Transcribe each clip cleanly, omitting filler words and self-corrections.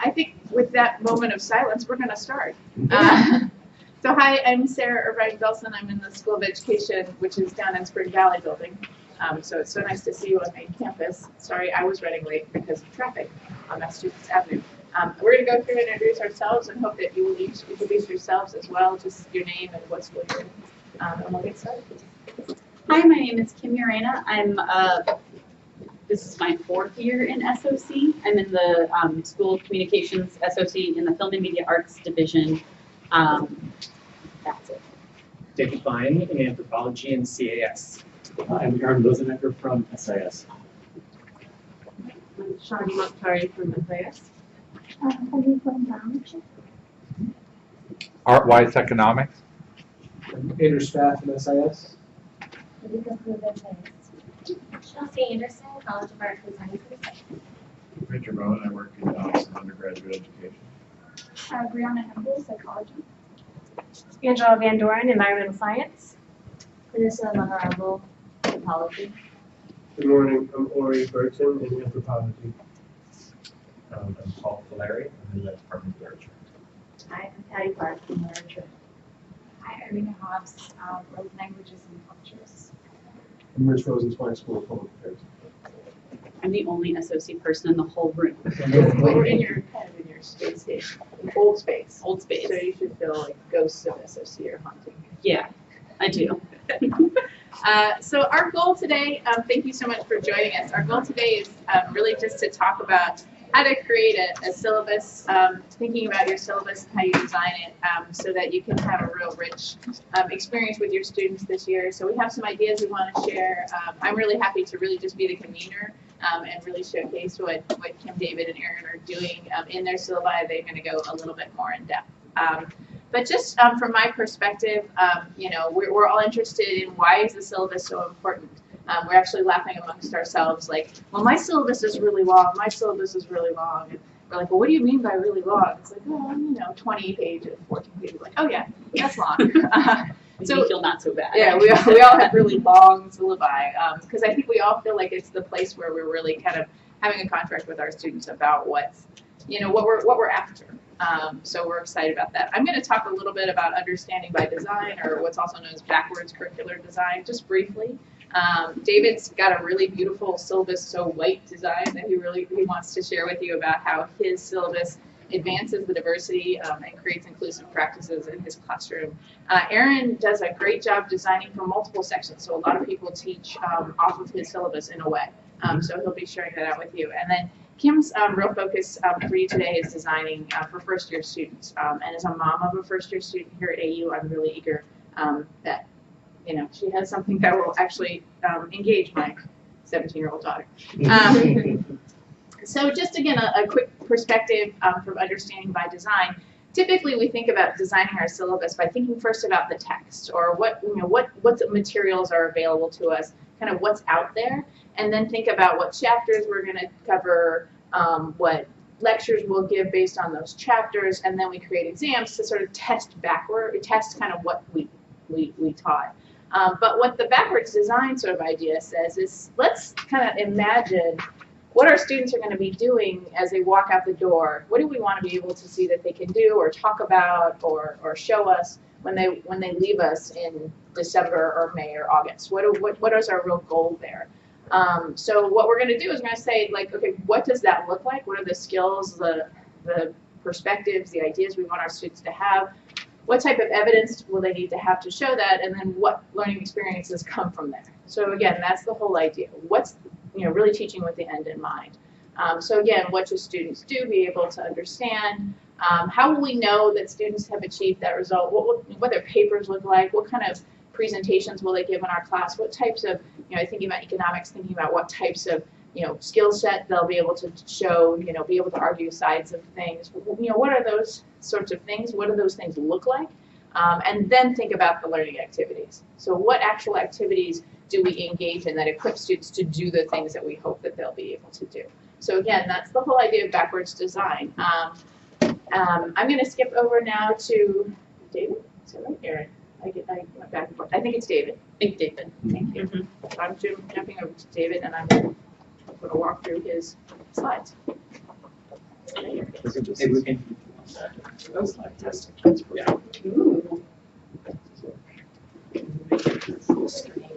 I think with that moment of silence, we're going to start. So hi, I'm Sarah Irvine Belson. I'm in the School of Education, which is down in Spring Valley building. So it's so nice to see you on main campus. Sorry, I was running late because of traffic on Massachusetts Avenue. We're going to go through and introduce ourselves and hope that you will each introduce yourselves as well, just your name and what school you're in. And we'll get started. Hi, my name is Llerena. This is my 4th year in SOC. I'm in the School of Communications SOC in the Film and Media Arts Division. That's it. David Fine in Anthropology and CAS. I'm Aaron Boesenecker from SIS. I'm Shani Mokhtari from SIS. Art-wise economics. Andrew Strath from SIS. Chelsea Anderson, College of Art Design. Richard Rowan, I work in Belson undergraduate education. Brianna Hempel, Psychology. Angela Van Doren, Environmental Science. Vanessa Maharabo, Anthropology. Good morning, I'm Ori Burton in Anthropology. I'm Paul Valeri, I'm in the Department of Literature. Hi, I'm Patty Clark from Literature. Hi, Irvine Hobbs, World Languages and Cultures. I'm Rich Rosenzweig, School of Public Affairs. I'm the only SOC person in the whole room. We're in your kind of in your space station, old space. Old space. So you should feel like ghosts of SOC are haunting. Yeah, I do. So our goal today, thank you so much for joining us. Our goal today is really just to talk about how to create a syllabus, thinking about your syllabus and how you design it so that you can have a real rich experience with your students this year. So we have some ideas we want to share. I'm really happy to really just be the convener and really showcase what Kim, David, and Aaron are doing in their syllabi. They're going to go a little bit more in depth. But just from my perspective, you know, we're all interested in why is the syllabus so important. We're actually laughing amongst ourselves like, well, my syllabus is really long, my syllabus is really long. And we're like, well, what do you mean by really long? It's like, oh, you know, 20 pages, 14 pages. Like, oh yeah, that's long. So we feel not so bad. Yeah, we all have really long syllabi because I think we all feel like it's the place where we're really kind of having a contract with our students about what's, you know, what we're after. So we're excited about that. I'm going to talk a little bit about understanding by design, or what's also known as backwards curricular design, just briefly. David's got a really beautiful syllabus so white design that he wants to share with you about how his syllabus advances the diversity and creates inclusive practices in his classroom. Aaron does a great job designing for multiple sections, so a lot of people teach off of his syllabus in a way. So he'll be sharing that out with you. And then Kim's real focus for you today is designing for first-year students. And as a mom of a first-year student here at AU, I'm really eager that, you know, she has something that will actually engage my 17-year-old daughter. So just again, a quick perspective from understanding by design. Typically, we think about designing our syllabus by thinking first about the text, or what the materials are available to us, kind of what's out there, and then think about what chapters we're going to cover, what lectures we'll give based on those chapters, and then we create exams to sort of test kind of what we taught. But what the backwards design sort of idea says is, let's kind of imagine what our students are going to be doing as they walk out the door. What do we want to be able to see that they can do or talk about or show us when they leave us in December or May or August? What is our real goal there? So what we're going to do is we're going to say, like, okay, what does that look like? What are the skills, the perspectives, the ideas we want our students to have? What type of evidence will they need to have to show that? And then what learning experiences come from there? So again, that's the whole idea. What's, you know, really teaching with the end in mind. So again, what should students do? Be able to understand. How will we know that students have achieved that result? What their papers look like? What kind of presentations will they give in our class? What types of, you know, thinking about economics, thinking about what types of, you know, skill set they'll be able to show, you know, be able to argue sides of things. You know, what are those sorts of things? What do those things look like? And then think about the learning activities. So what actual activities do we engage in that equip students to do the things that we hope that they'll be able to do? So again, that's the whole idea of backwards design. I'm going to skip over now to David. Is that right? Aaron. I went back and forth. I think it's David. I think David. Thank you. So I'm jumping over to David, and I'm going to walk through his slides. Okay. Maybe we can. Yeah. Ooh. Full screen.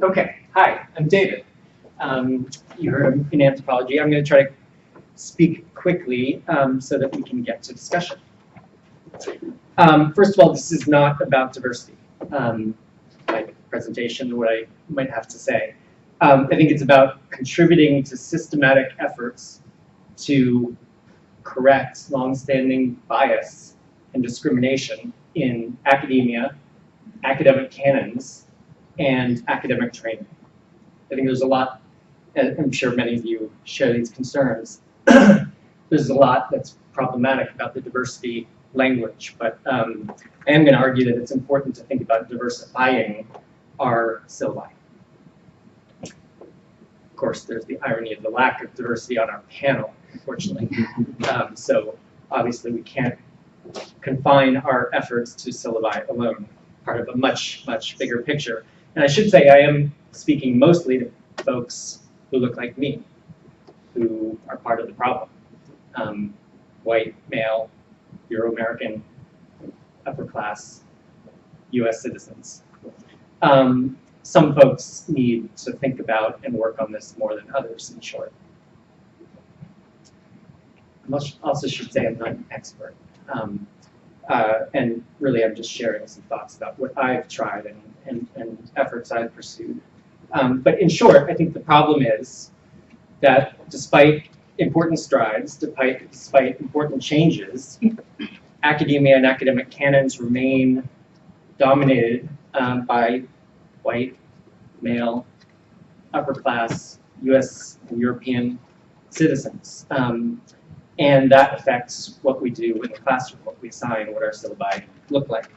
Okay, hi, I'm David. You heard him in anthropology. I'm going to try to speak quickly so that we can get to discussion. First of all, this is not about diversity. My presentation, what I might have to say. I think it's about contributing to systematic efforts to correct longstanding bias and discrimination in academia, academic canons, and academic training. I think there's a lot, and I'm sure many of you share these concerns. There's a lot that's problematic about the diversity language, but I am going to argue that it's important to think about diversifying our syllabi. Of course, there's the irony of the lack of diversity on our panel, unfortunately. So obviously we can't confine our efforts to syllabi alone, part of a much, much bigger picture. And I should say I am speaking mostly to folks who look like me, who are part of the problem. White, male, Euro-American, upper class, US citizens. Some folks need to think about and work on this more than others, in short. I also should say I'm not an expert. And really I'm just sharing some thoughts about what I've tried and efforts I've pursued. But in short, I think the problem is that despite important strides, despite important changes, academia and academic canons remain dominated by white, male, upper class, US and European citizens. And that affects what we do in the classroom, what we assign, what our syllabi look like.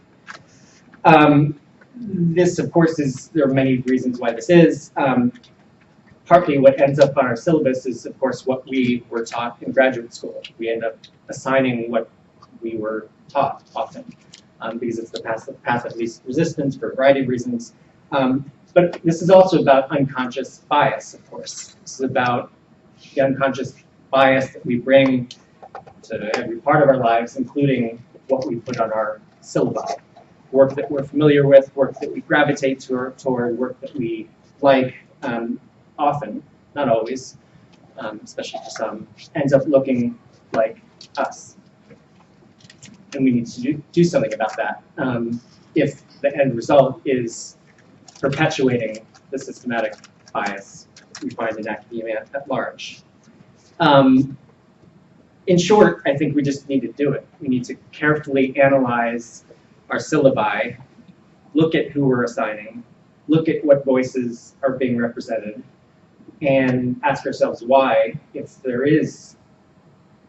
This, of course, there are many reasons why this is. Partly what ends up on our syllabus is, of course, what we were taught in graduate school. We end up assigning what we were taught often, because it's the path of least resistance for a variety of reasons. But this is also about unconscious bias, of course. This is about the unconscious bias that we bring to every part of our lives, including what we put on our syllabi. Work that we're familiar with, work that we gravitate toward, work that we like, often, not always, especially for some, ends up looking like us. And we need to do something about that if the end result is perpetuating the systematic bias we find in academia at large. In short, I think we just need to do it. We need to carefully analyze our syllabi, look at who we're assigning, look at what voices are being represented, and ask ourselves why, if there is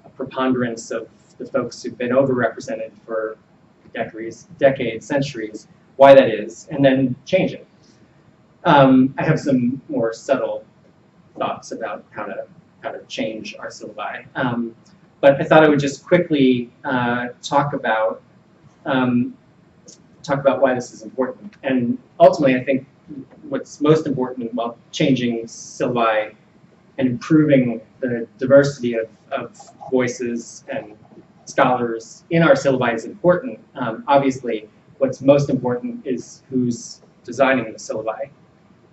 a preponderance of the folks who've been overrepresented for decades, centuries, why that is, and then change it. I have some more subtle thoughts about how to change our syllabi. But I thought I would just quickly talk about why this is important. And ultimately, I think what's most important while changing syllabi and improving the diversity of voices and scholars in our syllabi is important. Obviously, what's most important is who's designing the syllabi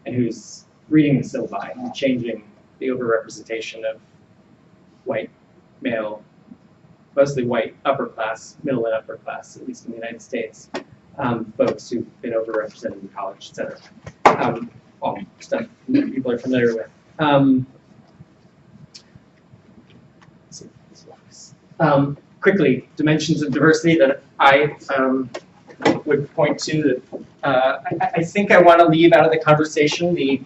and who's reading the syllabi and changing the overrepresentation of white, male, mostly white, upper class, middle and upper class, at least in the United States, folks who've been overrepresented in college, et cetera. All stuff that people are familiar with. Let's see if this works. Quickly, dimensions of diversity that I would point to. That I think I want to leave out of the conversation the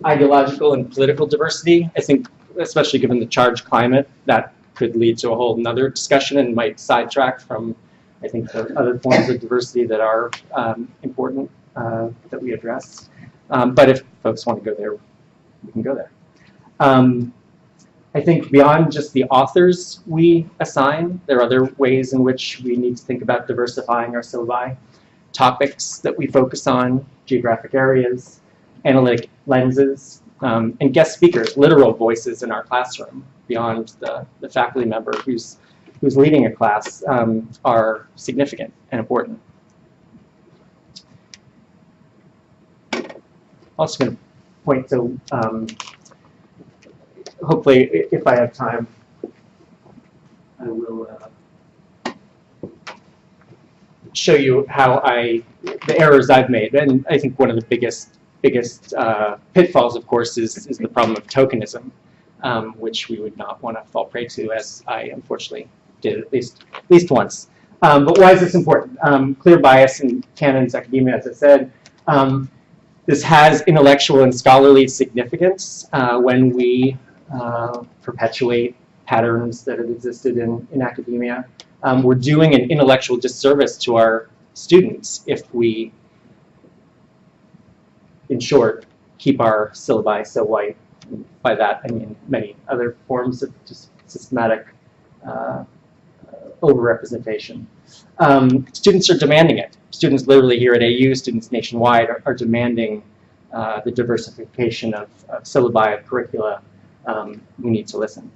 ideological and political diversity. I think, especially given the charged climate, that could lead to a whole nother discussion and might sidetrack from, I think, the other forms of diversity that are important that we address. But if folks want to go there, we can go there. I think beyond just the authors we assign, there are other ways in which we need to think about diversifying our syllabi. topics that we focus on, geographic areas, analytic lenses, and guest speakers, literal voices in our classroom beyond the faculty member who's leading a class, are significant and important. Also going to point to, hopefully, if I have time, I will show you how the errors I've made. And I think one of the biggest pitfalls, of course, is the problem of tokenism, which we would not want to fall prey to, as I unfortunately did at least once. But why is this important? Clear bias in canons, academia, as I said. This has intellectual and scholarly significance when we perpetuate patterns that have existed in academia. We're doing an intellectual disservice to our students if we, in short, keep our syllabi so white. By that, I mean many other forms of just systematic overrepresentation. Students are demanding it. Students literally here at AU, students nationwide are demanding the diversification of syllabi, of curricula. We need to listen.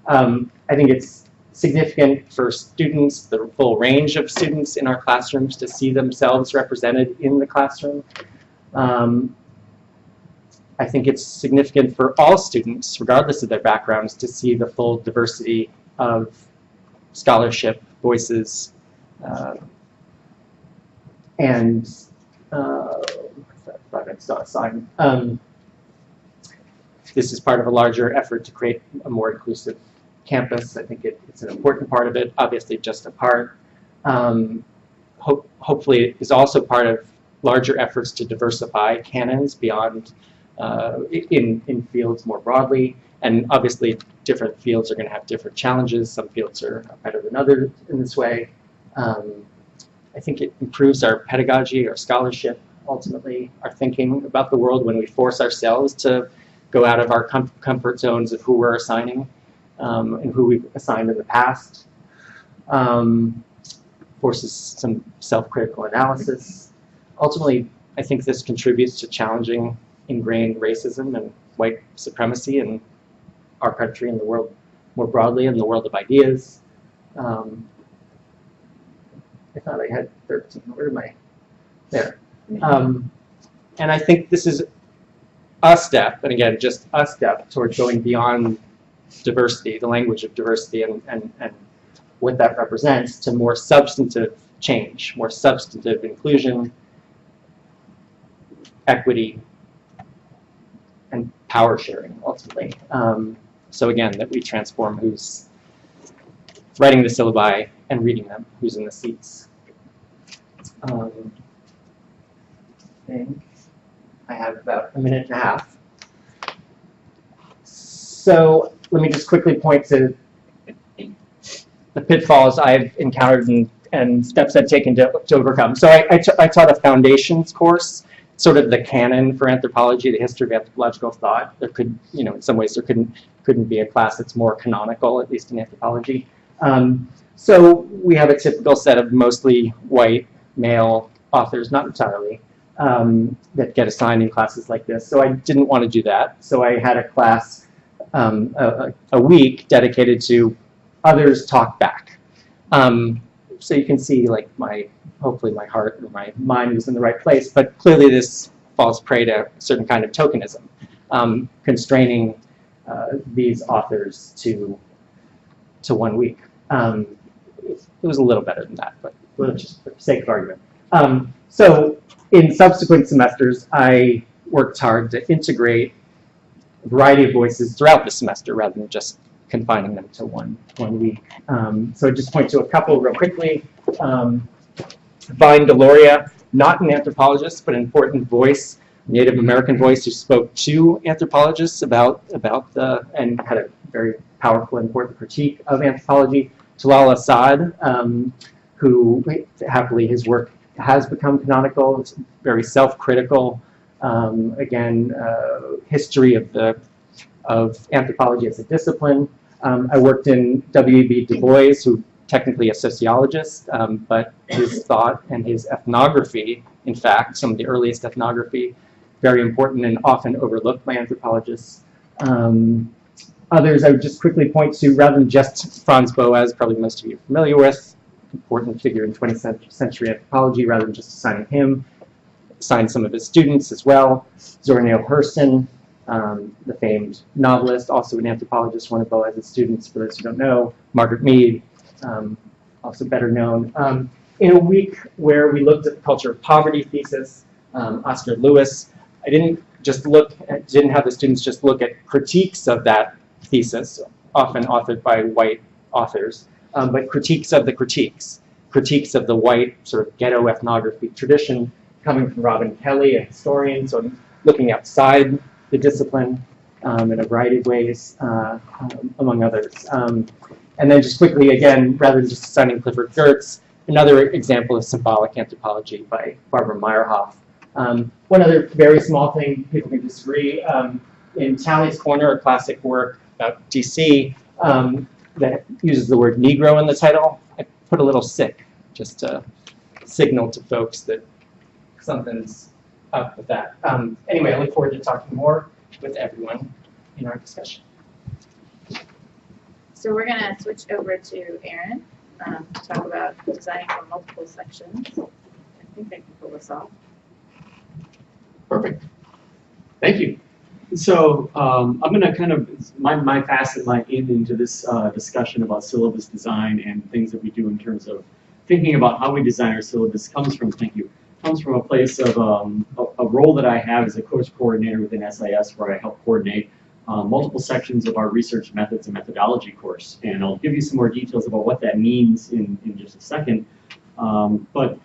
I think it's significant for students, the full range of students in our classrooms, to see themselves represented in the classroom. I think it's significant for all students, regardless of their backgrounds, to see the full diversity of scholarship, voices, and it's not a sign. This is part of a larger effort to create a more inclusive campus. I think it's an important part of it, obviously just a part. Hopefully it is also part of larger efforts to diversify canons beyond in fields more broadly. And obviously different fields are going to have different challenges. Some fields are better than others in this way. I think it improves our pedagogy, our scholarship, ultimately our thinking about the world when we force ourselves to go out of our comfort zones of who we're assigning and who we've assigned in the past. Forces some self-critical analysis. Ultimately, I think this contributes to challenging ingrained racism and white supremacy in our country and the world more broadly, in the world of ideas. I thought I had 13. Where am I? There. And I think this is a step, and again, just a step towards going beyond diversity, the language of diversity, and what that represents, to more substantive change, more substantive inclusion, equity, and power sharing, ultimately. So again, that we transform who's writing the syllabi and reading them, who's in the seats. I think I have about a minute and a half. So let me just quickly point to the pitfalls I've encountered and steps I've taken to overcome. So I taught a foundations course, sort of the canon for anthropology, the history of anthropological thought. There could, in some ways, there couldn't be a class that's more canonical, at least in anthropology. So we have a typical set of mostly white male authors, not entirely, that get assigned in classes like this. So I didn't want to do that. So I had a class, a week dedicated to others talk back. So you can see, like, hopefully my heart or my mind was in the right place, but clearly this falls prey to a certain kind of tokenism, constraining these authors to 1 week. It was a little better than that, but just for the sake of argument. So in subsequent semesters, I worked hard to integrate a variety of voices throughout the semester rather than just confining them to one week. So I just point to a couple real quickly. Vine Deloria, not an anthropologist, but an important voice, Native American voice who spoke to anthropologists about and had a very powerful and important critique of anthropology. Talal Assad, who happily his work has become canonical. It's very self-critical. Again, history of anthropology as a discipline. I worked in W.E.B. Du Bois, who technically a sociologist, but his thought and his ethnography, in fact, some of the earliest ethnography, very important and often overlooked by anthropologists. Others I would just quickly point to, rather than just Franz Boas, probably most of you are familiar with, important figure in 20th century anthropology, rather than just assigning him, assigned some of his students as well. Zora Neale Hurston, the famed novelist, also an anthropologist, one of Boas's students, for those who don't know. Margaret Mead, also better known. In a week where we looked at the culture of poverty thesis, Oscar Lewis, I didn't have the students just look at critiques of that thesis, often authored by white authors, but critiques of the critiques of the white sort of ghetto ethnography tradition, coming from Robin Kelly, a historian, so looking outside the discipline in a variety of ways, among others. And then just quickly, again, rather than just assigning Clifford Geertz, another example of symbolic anthropology by Barbara Meyerhoff. One other very small thing, people can disagree, in Tally's Corner, a classic work about DC that uses the word Negro in the title, I put a little sick just to signal to folks that something's up with that. Anyway, I look forward to talking more with everyone in our discussion. So we're going to switch over to Aaron to talk about designing for multiple sections. I think I can pull this off. Perfect. Thank you. So I'm going to kind of, my facet, my in into this discussion about syllabus design and things that we do in terms of thinking about how we design our syllabus comes from a place of a role that I have as a course coordinator within SIS, where I help coordinate multiple sections of our research methods and methodology course. And I'll give you some more details about what that means in just a second. But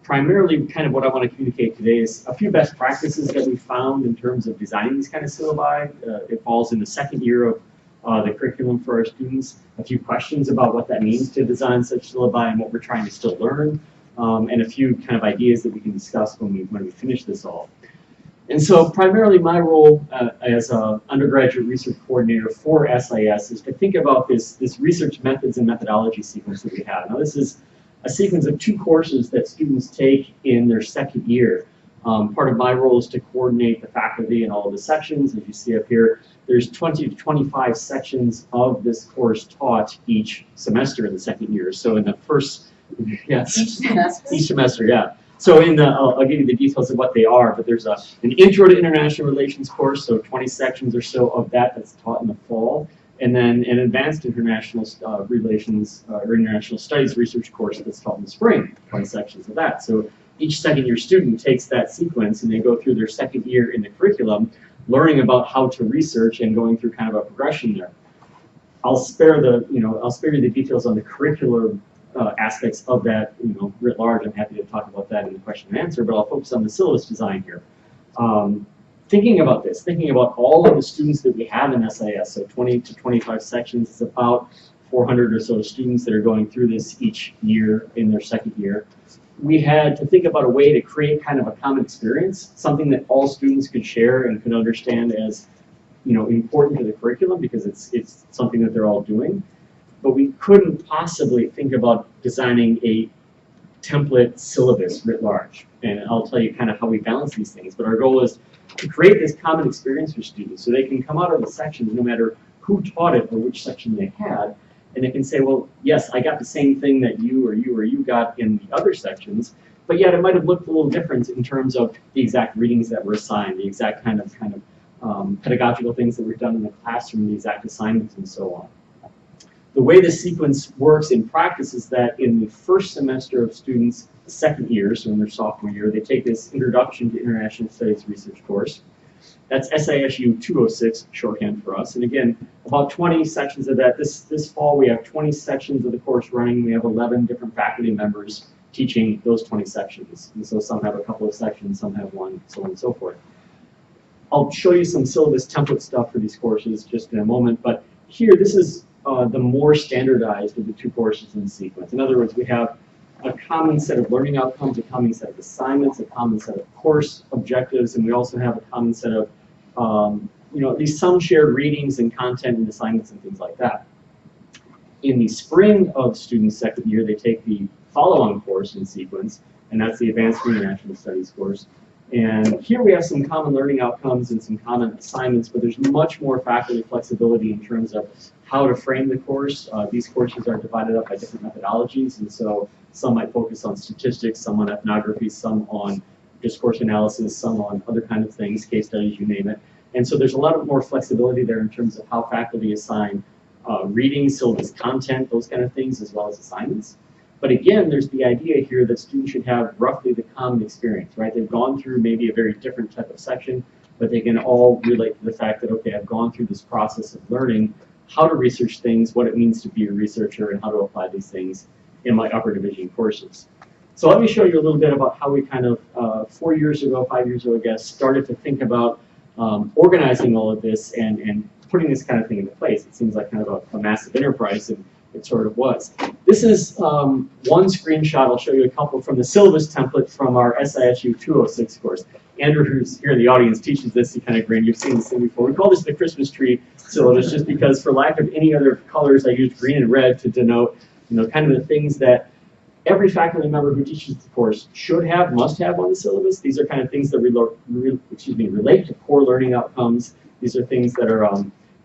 primarily, kind of what I want to communicate today is a few best practices that we found in terms of designing these kind of syllabi. It falls in the second year of the curriculum for our students. A few questions about what that means to design such syllabi and what we're trying to still learn, and a few kind of ideas that we can discuss when we finish this all. And so primarily my role as an undergraduate research coordinator for SIS is to think about this research methods and methodology sequence that we have. Now this is a sequence of 2 courses that students take in their second year. Part of my role is to coordinate the faculty in all of the sections. As you see up here, there's 20 to 25 sections of this course taught each semester in the second year. So in the first, yes, each semester, yeah. So in the, I'll give you the details of what they are, but there's an Intro to International Relations course, so 20 sections or so of that's taught in the fall. And then an Advanced International Relations or International Studies research course that's taught in the spring, 20 sections of that. So each second year student takes that sequence and they go through their second year in the curriculum, learning about how to research and going through kind of a progression there. I'll spare you the details on the curricular aspects of that, writ large. I'm happy to talk about that in the question and answer, but I'll focus on the syllabus design here. Thinking about this, thinking about all of the students that we have in SIS, so 20 to 25 sections, it's about 400 or so students that are going through this each year in their second year. We had to think about a way to create kind of a common experience, something that all students could share and could understand as, important to the curriculum because it's something that they're all doing. But we couldn't possibly think about designing a template syllabus writ large. And I'll tell you kind of how we balance these things. But our goal is to create this common experience for students so they can come out of the sections no matter who taught it or which section they had, and they can say, well, yes, I got the same thing that you or you got in the other sections, but yet it might have looked a little different in terms of the exact readings that were assigned, the exact kind of pedagogical things that were done in the classroom, the exact assignments and so on. The way this sequence works in practice is that in the first semester of students' second year, so in their sophomore year, they take this Introduction to International Studies research course. That's SISU 206, shorthand for us. And again, about 20 sections of that. This fall, we have 20 sections of the course running. We have 11 different faculty members teaching those 20 sections. And so some have a couple of sections, some have one, so on and so forth. I'll show you some syllabus template stuff for these courses just in a moment. But here, this is the more standardized of the 2 courses in the sequence. In other words, we have a common set of learning outcomes, a common set of assignments, a common set of course objectives, and we also have a common set of, at least some shared readings and content and assignments and things like that. In the spring of students' second year, they take the follow-on course in sequence, and that's the Advanced International Studies course. And here we have some common learning outcomes and some common assignments, but there's much more faculty flexibility in terms of how to frame the course. These courses are divided up by different methodologies, and so some might focus on statistics, some on ethnography, some on discourse analysis, some on other kinds of things, case studies, you name it. And so there's a lot more flexibility there in terms of how faculty assign reading, syllabus content, those kind of things, as well as assignments. But again, there's the idea here that students should have roughly the common experience, right? They've gone through maybe a very different type of section, but they can all relate to the fact that, okay, I've gone through this process of learning how to research things, what it means to be a researcher, and how to apply these things in my upper division courses. So let me show you a little bit about how we kind of, 4 years ago, 5 years ago, I guess, started to think about organizing all of this and putting this kind of thing into place. It seems like kind of a massive enterprise, and it sort of was. This is one screenshot. I'll show you a couple from the syllabus template from our SISU 206 course. Andrew, who's here in the audience, teaches this kind of green. You've seen this thing before. We call this the Christmas tree syllabus just because, for lack of any other colors, I used green and red to denote, kind of the things that every faculty member who teaches the course should have, must have on the syllabus. These are kind of things that relate to core learning outcomes. These are things that are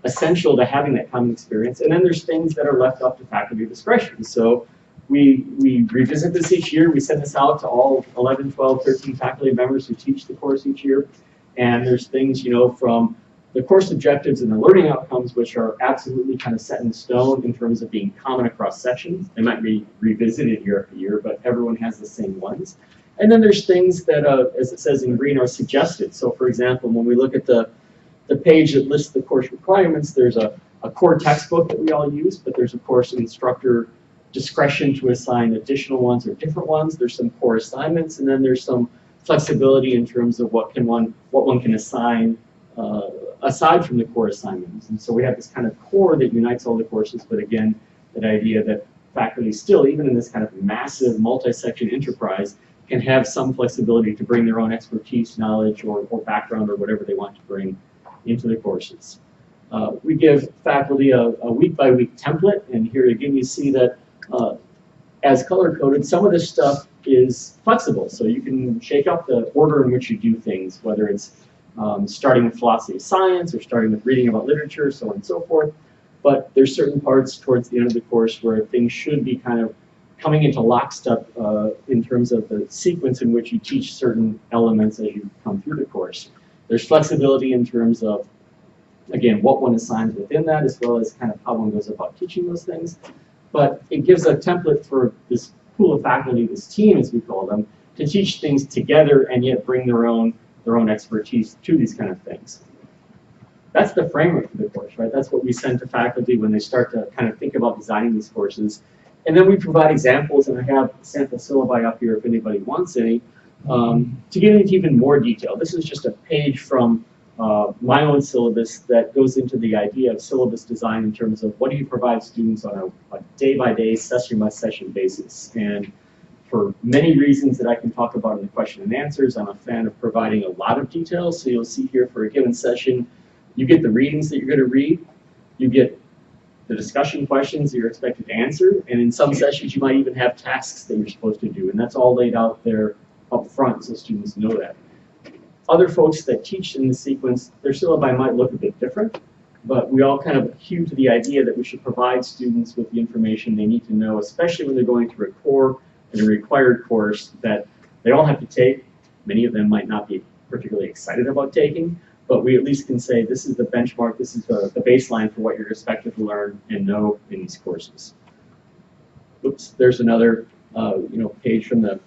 essential to having that common experience. And then there's things that are left up to faculty discretion. So we revisit this each year. We send this out to all 11, 12, 13 faculty members who teach the course each year. And there's things, from the course objectives and the learning outcomes, which are absolutely kind of set in stone in terms of being common across sections. They might be revisited year after year, but everyone has the same ones. And then there's things that, as it says in green, are suggested. So for example, when we look at the page that lists the course requirements, there's a core textbook that we all use, but there's of course an instructor discretion to assign additional ones or different ones. There's some core assignments, and then there's some flexibility in terms of what one can assign aside from the core assignments. And so we have this kind of core that unites all the courses, but again, that idea that faculty still, even in this kind of massive multi-section enterprise, can have some flexibility to bring their own expertise, knowledge, or background, or whatever they want to bring into the courses. We give faculty a week-by-week template, and here again you see that as color-coded, some of this stuff is flexible, so you can shake up the order in which you do things, whether it's starting with philosophy of science, or starting with reading about literature, so on and so forth. But there's certain parts towards the end of the course where things should be kind of coming into lockstep in terms of the sequence in which you teach certain elements as you come through the course. There's flexibility in terms of, again, what one assigns within that, as well as kind of how one goes about teaching those things. But it gives a template for this pool of faculty, this team as we call them, to teach things together and yet bring their own expertise to these kind of things. That's the framework for the course, right? That's what we send to faculty when they start to kind of think about designing these courses. And then we provide examples, and I have sample syllabi up here if anybody wants any, to get into even more detail. This is just a page from my own syllabus that goes into the idea of syllabus design in terms of what do you provide students on a day-by-day, session-by-session basis. And for many reasons that I can talk about in the question and answers, I'm a fan of providing a lot of details. So you'll see here for a given session, you get the readings that you're going to read, you get the discussion questions that you're expected to answer, and in some sessions you might even have tasks that you're supposed to do, and that's all laid out there up front so students know that. Other folks that teach in the sequence, their syllabi might look a bit different, but we all kind of hew to the idea that we should provide students with the information they need to know, especially when they're going through a core and a required course that they all have to take. Many of them might not be particularly excited about taking, but we at least can say this is the benchmark, this is the baseline for what you're expected to learn and know in these courses. Oops, there's another page from the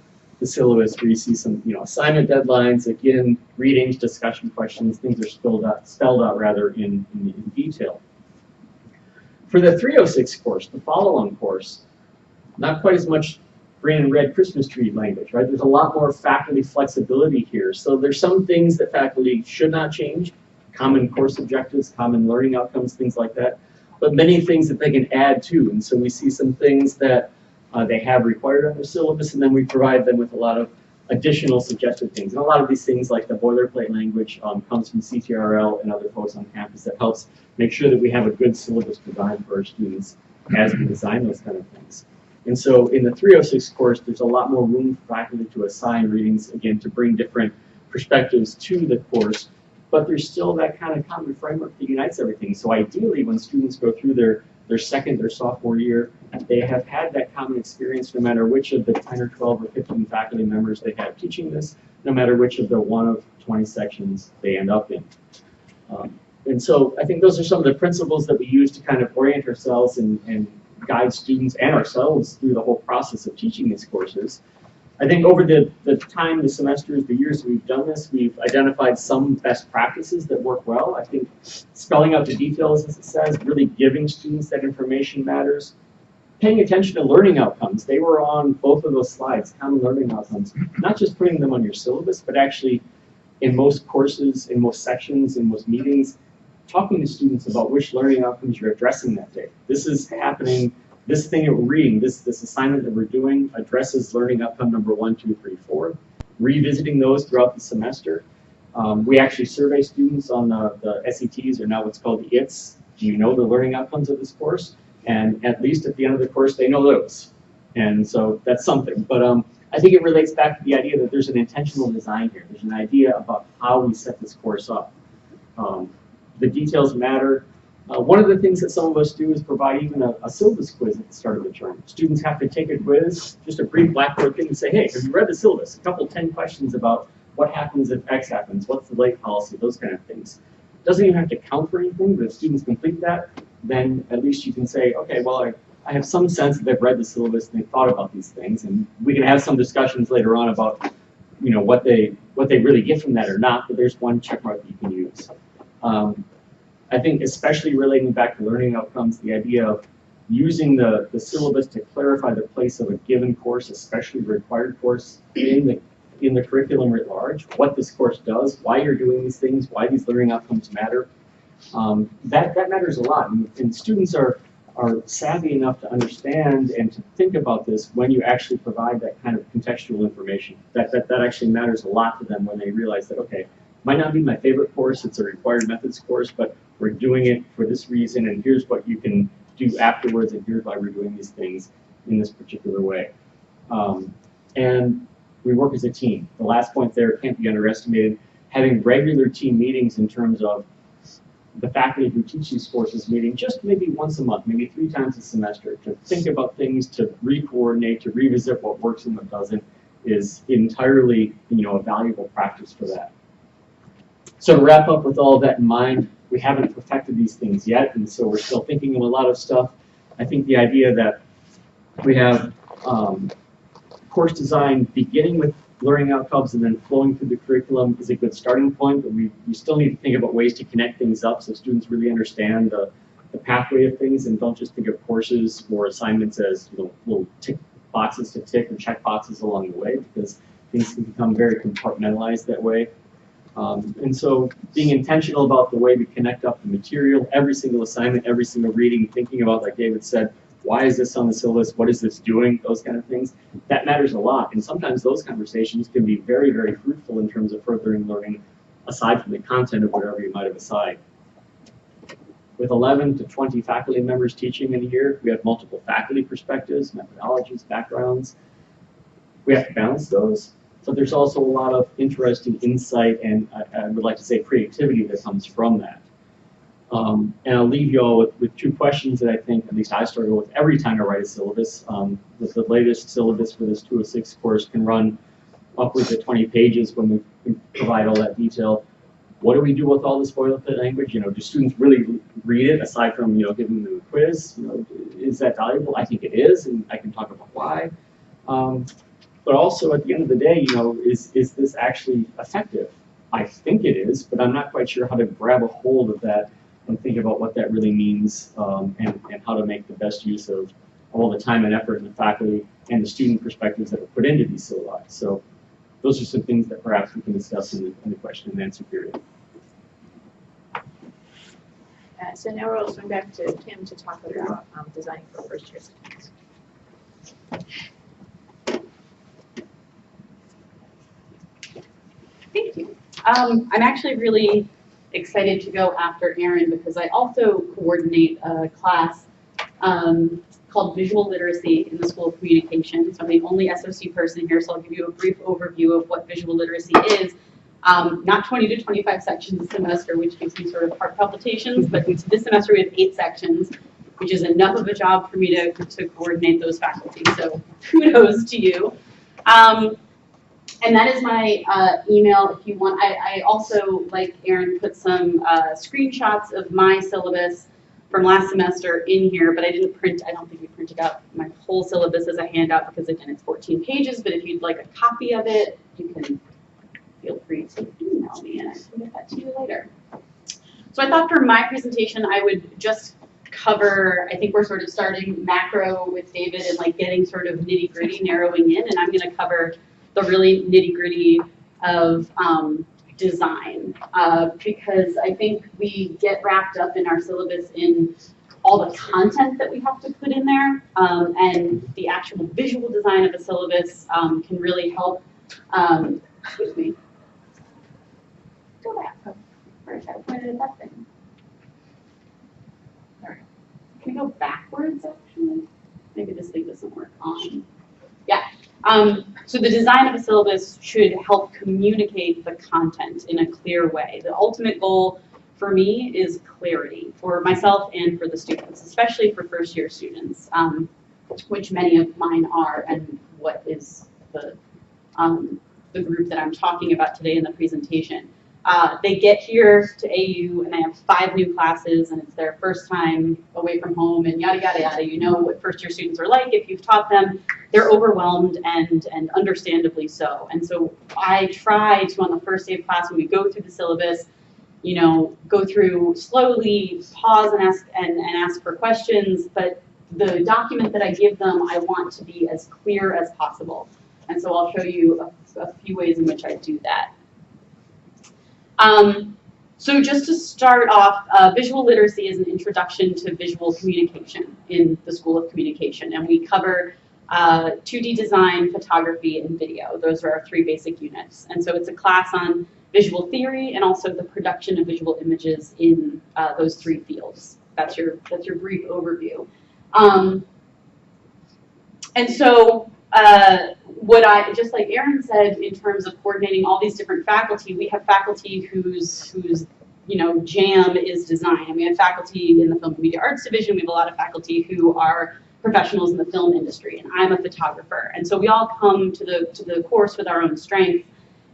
syllabus where you see some assignment deadlines, again, readings, discussion questions, things are spelled out rather in detail. For the 306 course, the follow-on course, not quite as much green and red Christmas tree language, right? There's a lot more faculty flexibility here. So there's some things that faculty should not change, common course objectives, common learning outcomes, things like that, but many things that they can add to. And so we see some things that they have required on their syllabus, and then we provide them with a lot of additional suggested things. And a lot of these things, like the boilerplate language, comes from CTRL and other folks on campus that helps make sure that we have a good syllabus design for our students as we design those kind of things. And so in the 306 course, there's a lot more room for faculty to assign readings, again, to bring different perspectives to the course, but there's still that kind of common framework that unites everything. So ideally, when students go through their second or sophomore year, they have had that common experience no matter which of the 10 or 12 or 15 faculty members they have teaching this, no matter which of the one of 20 sections they end up in. And so I think those are some of the principles that we use to kind of orient ourselves and guide students and ourselves through the whole process of teaching these courses. I think over the time, the semesters, the years we've done this, we've identified some best practices that work well. I think spelling out the details, as it says, really giving students that information matters. Paying attention to learning outcomes. They were on both of those slides, common learning outcomes. Not just putting them on your syllabus, but actually in most courses, in most sections, in most meetings, talking to students about which learning outcomes you're addressing that day. This is happening. This thing that we're reading, this assignment that we're doing addresses learning outcome number 1, 2, 3, 4. Revisiting those throughout the semester. We actually survey students on the SETs, or now what's called the ITS. Do you know the learning outcomes of this course? And at least at the end of the course, they know those. And so that's something. But I think it relates back to the idea that there's an intentional design here. There's an idea about how we set this course up. The details matter. One of the things that some of us do is provide even a syllabus quiz at the start of the term. Students have to take a quiz, just a brief Blackboard thing, and say, hey, have you read the syllabus? A couple 10 questions about what happens if X happens, what's the late policy, those kind of things. Doesn't even have to count for anything, but if students complete that, then at least you can say, okay, well, I have some sense that they've read the syllabus and they've thought about these things, and we can have some discussions later on about, you know, what they really get from that or not, but there's one check mark that you can use. I think especially relating back to learning outcomes, the idea of using the syllabus to clarify the place of a given course, especially a required course, in the curriculum writ large, what this course does, why you're doing these things, why these learning outcomes matter. That matters a lot, and students are savvy enough to understand and to think about this when you actually provide that kind of contextual information. That actually matters a lot to them when they realize that, okay, might not be my favorite course, it's a required methods course, but we're doing it for this reason, and here's what you can do afterwards, and here's why we're doing these things in this particular way. And we work as a team. The last point there can't be underestimated. Having regular team meetings in terms of the faculty who teach these courses meeting just maybe once a month, maybe 3 times a semester, to think about things, to re-coordinate, to revisit what works and what doesn't, is entirely, you know, a valuable practice for that. So to wrap up with all of that in mind, we haven't perfected these things yet, and so we're still thinking of a lot of stuff. I think the idea that we have course design beginning with learning outcomes and then flowing through the curriculum is a good starting point, but we still need to think about ways to connect things up so students really understand the pathway of things and don't just think of courses or assignments as, you know, little tick boxes to tick or check boxes along the way, because things can become very compartmentalized that way. And so being intentional about the way we connect up the material, every single assignment, every single reading, thinking about, like David said, why is this on the syllabus? What is this doing? Those kind of things. That matters a lot. And sometimes those conversations can be very, very fruitful in terms of furthering learning, aside from the content of whatever you might have assigned. With 11 to 20 faculty members teaching in a year, we have multiple faculty perspectives, methodologies, backgrounds. We have to balance those. So there's also a lot of interesting insight and I would like to say creativity that comes from that. And I'll leave you all with 2 questions that I think, at least I struggle with every time I write a syllabus. The latest syllabus for this 206 course can run upwards of 20 pages when we provide all that detail. What do we do with all this boilerplate language? You know, do students really read it aside from, you know, giving them a quiz? You know, is that valuable? I think it is, and I can talk about why. But also at the end of the day, you know, is this actually effective? I think it is, but I'm not quite sure how to grab a hold of that and think about what that really means and how to make the best use of all the time and effort in the faculty and the student perspectives that are put into these syllabi. So those are some things that perhaps we can discuss in the question and answer period. So now we'll swing back to Kim to talk about designing for first year students. Thank you. I'm actually really excited to go after Erin because I also coordinate a class called Visual Literacy in the School of Communication. So I'm the only SOC person here, so I'll give you a brief overview of what visual literacy is. Not 20 to 25 sections a semester, which gives me sort of heart palpitations, but this semester we have 8 sections, which is enough of a job for me to coordinate those faculty. So kudos to you. And that is my email if you want. I also, like Aaron, put some screenshots of my syllabus from last semester in here, but I don't think we printed out my whole syllabus as a handout because again, it's 14 pages, but if you'd like a copy of it, you can feel free to email me and I can get that to you later. So I thought for my presentation, I would just cover, I think we're sort of starting macro with David and like getting sort of nitty gritty, narrowing in, and I'm gonna cover the really nitty gritty of design, because I think we get wrapped up in our syllabus in all the content that we have to put in there, and the actual visual design of a syllabus can really help. Excuse me. Go back. First, I pointed at that thing. All right. Can we go backwards, actually? Maybe this thing doesn't work on. Yeah. So the design of a syllabus should help communicate the content in a clear way. The ultimate goal for me is clarity for myself and for the students, especially for first-year students, which many of mine are, and what is the group that I'm talking about today in the presentation. They get here to AU and they have 5 new classes and it's their first time away from home and yada, yada, yada. You know what first year students are like if you've taught them. They're overwhelmed and understandably so. And so I try to, on the first day of class, when we go through the syllabus, you know, go through slowly, pause and ask for questions, but the document that I give them, I want to be as clear as possible. And so I'll show you a few ways in which I do that. So just to start off, visual literacy is an introduction to visual communication in the School of Communication. And we cover 2D design, photography, and video. Those are our 3 basic units. And so it's a class on visual theory and also the production of visual images in those 3 fields. That's your brief overview. And so just like Aaron said, in terms of coordinating all these different faculty, we have faculty whose you know, jam is design. And we have faculty in the Film and Media Arts Division. We have a lot of faculty who are professionals in the film industry, and I'm a photographer. And so we all come to the course with our own strengths.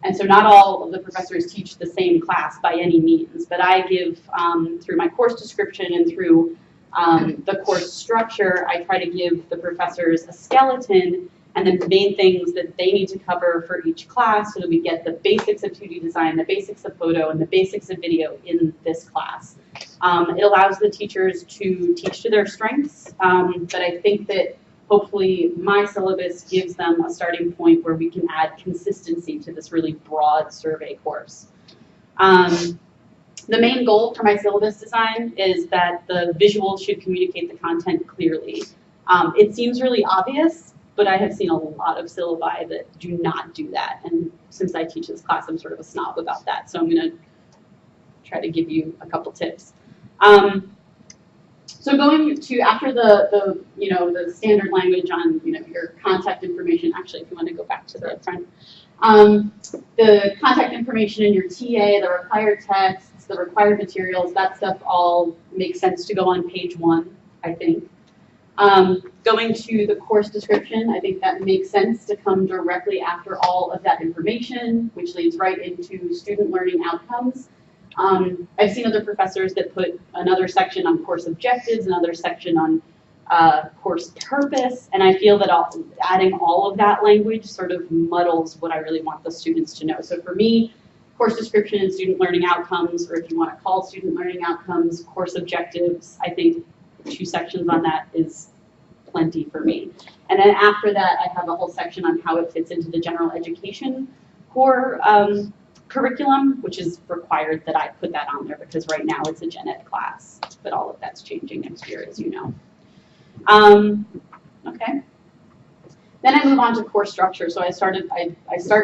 And so not all of the professors teach the same class by any means, but I give, through my course description and through the course structure, I try to give the professors a skeleton and then the main things that they need to cover for each class so that we get the basics of 2D design, the basics of photo, and the basics of video in this class. It allows the teachers to teach to their strengths, but I think that hopefully my syllabus gives them a starting point where we can add consistency to this really broad survey course. The main goal for my syllabus design is that the visuals should communicate the content clearly. It seems really obvious, but I have seen a lot of syllabi that do not do that. And since I teach this class, I'm sort of a snob about that. So I'm going to try to give you a couple tips. So going to, after the you know, the standard language on, you know, your contact information, actually, if you want to go back to the front, the contact information in your TA, the required texts, the required materials, that stuff all makes sense to go on page 1, I think. Going to the course description, I think that makes sense to come directly after all of that information, which leads right into student learning outcomes. I've seen other professors that put another section on course objectives, another section on course purpose, and I feel that adding all of that language sort of muddles what I really want the students to know. So for me, course description and student learning outcomes, or if you want to call student learning outcomes, course objectives, I think 2 sections on that is plenty for me. And then after that, I have a whole section on how it fits into the general education core curriculum, which is required that I put that on there because right now it's a gen ed class, but all of that's changing next year, as you know. Okay. Then I move on to course structure. So I start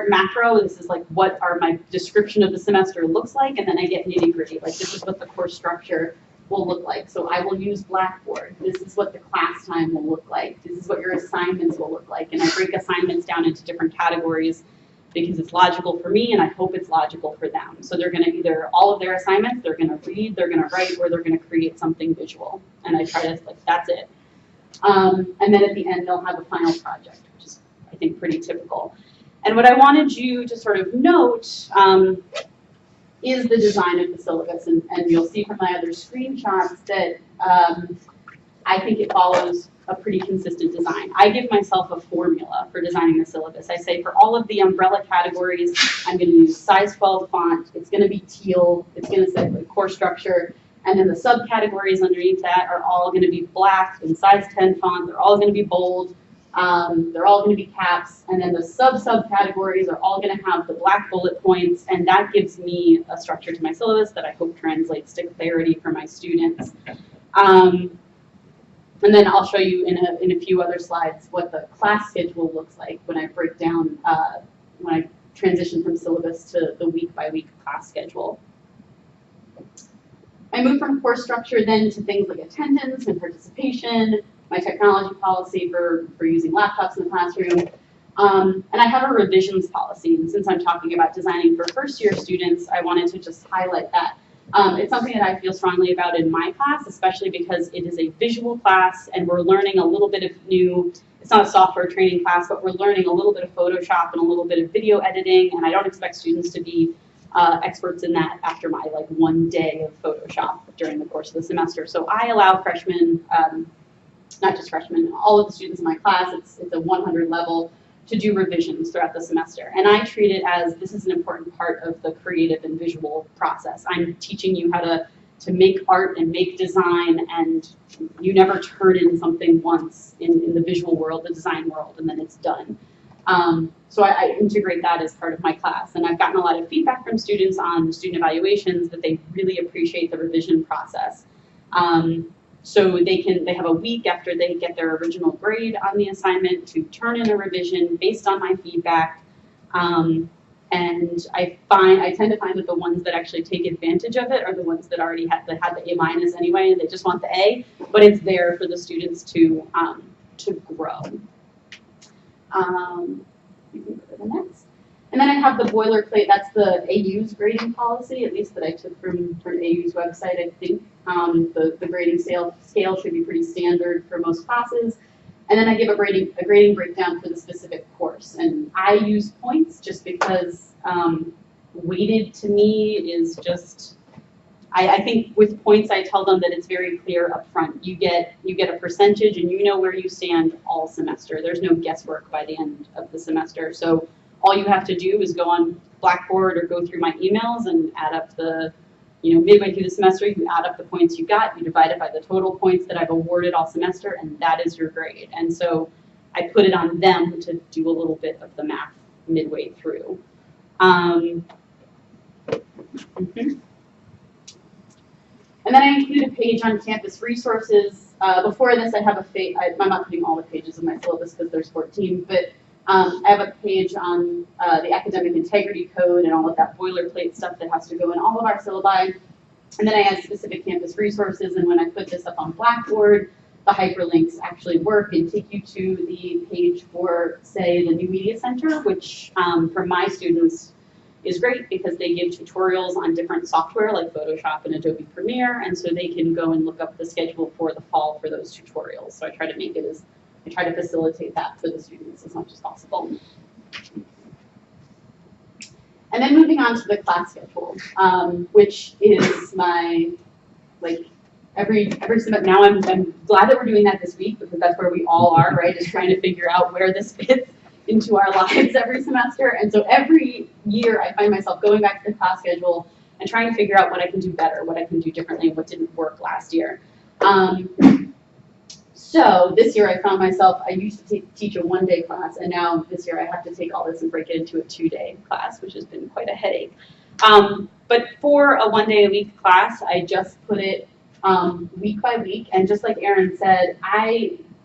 macro. This is like what my description of the semester looks like, and then I get nitty gritty. Like this is what the course structure will look like. So I will use Blackboard. This is what the class time will look like. This is what your assignments will look like. And I break assignments down into different categories because it's logical for me and I hope it's logical for them. So they're gonna either, all of their assignments, they're gonna read, they're gonna write, or they're gonna create something visual. And I try to, like, that's it. And then at the end, they'll have a final project, which is, I think, pretty typical. And what I wanted you to sort of note is the design of the syllabus. And you'll see from my other screenshots that I think it follows a pretty consistent design. I give myself a formula for designing the syllabus. I say for all of the umbrella categories, I'm going to use size 12 font. It's going to be teal. It's going to say like core structure. And then the subcategories underneath that are all going to be black and size 10 font. They're all going to be bold. They're all going to be caps. And then the subcategories are all going to have the black bullet points. And that gives me a structure to my syllabus that I hope translates to clarity for my students. And then I'll show you in a few other slides what the class schedule looks like when I break down, when I transition from syllabus to the week-by-week class schedule. I move from course structure then to things like attendance and participation, my technology policy for using laptops in the classroom, and I have a revisions policy. And since I'm talking about designing for first-year students, I wanted to just highlight that. It's something that I feel strongly about in my class, especially because it is a visual class and we're learning a little bit of new, it's not a software training class, but we're learning a little bit of Photoshop and a little bit of video editing, and I don't expect students to be experts in that after my like 1 day of Photoshop during the course of the semester. So I allow freshmen, not just freshmen, all of the students in my class, it's a 100 level, to do revisions throughout the semester. And I treat it as this is an important part of the creative and visual process. I'm teaching you how to make art and make design, and you never turn in something once in the visual world, the design world, and then it's done. So I integrate that as part of my class. And I've gotten a lot of feedback from students on student evaluations that they really appreciate the revision process. So they have a week after they get their original grade on the assignment to turn in a revision based on my feedback. And I tend to find that the ones that actually take advantage of it are the ones that already had the A- anyway, and they just want the A, but it's there for the students to grow. You can go to the next. And then I have the boilerplate, that's the AU's grading policy, at least that I took from AU's website, I think. The grading scale should be pretty standard for most classes. And then I give a grading breakdown for the specific course. And I use points just because weighted to me is just, I think with points I tell them that it's very clear up front. You get a percentage and you know where you stand all semester. There's no guesswork by the end of the semester. So all you have to do is go on Blackboard or go through my emails and add up the, midway through the semester, you add up the points you got, you divide it by the total points that I've awarded all semester, and that is your grade. And so I put it on them to do a little bit of the math midway through. And then I include a page on campus resources. Before this, I have I'm not putting all the pages of my syllabus because there's 14, but I have a page on the academic integrity code and all of that boilerplate stuff that has to go in all of our syllabi. And then I add specific campus resources, and when I put this up on Blackboard, the hyperlinks actually work and take you to the page for, say, the New Media Center, which for my students is great because they give tutorials on different software like Photoshop and Adobe Premiere, and so they can go and look up the schedule for the fall for those tutorials. So I try to facilitate that for the students as much as possible. And then moving on to the class schedule, which is my, every semester. Now I'm glad that we're doing that this week because that's where we all are, right, is trying to figure out where this fits into our lives every semester. And so every year I find myself going back to the class schedule and trying to figure out what I can do better, what I can do differently, what didn't work last year. So this year I found myself, I used to teach a 1-day class, and now this year I have to take all this and break it into a 2-day class, which has been quite a headache. But for a 1-day-a-week class, I just put it week by week, and just like Erin said,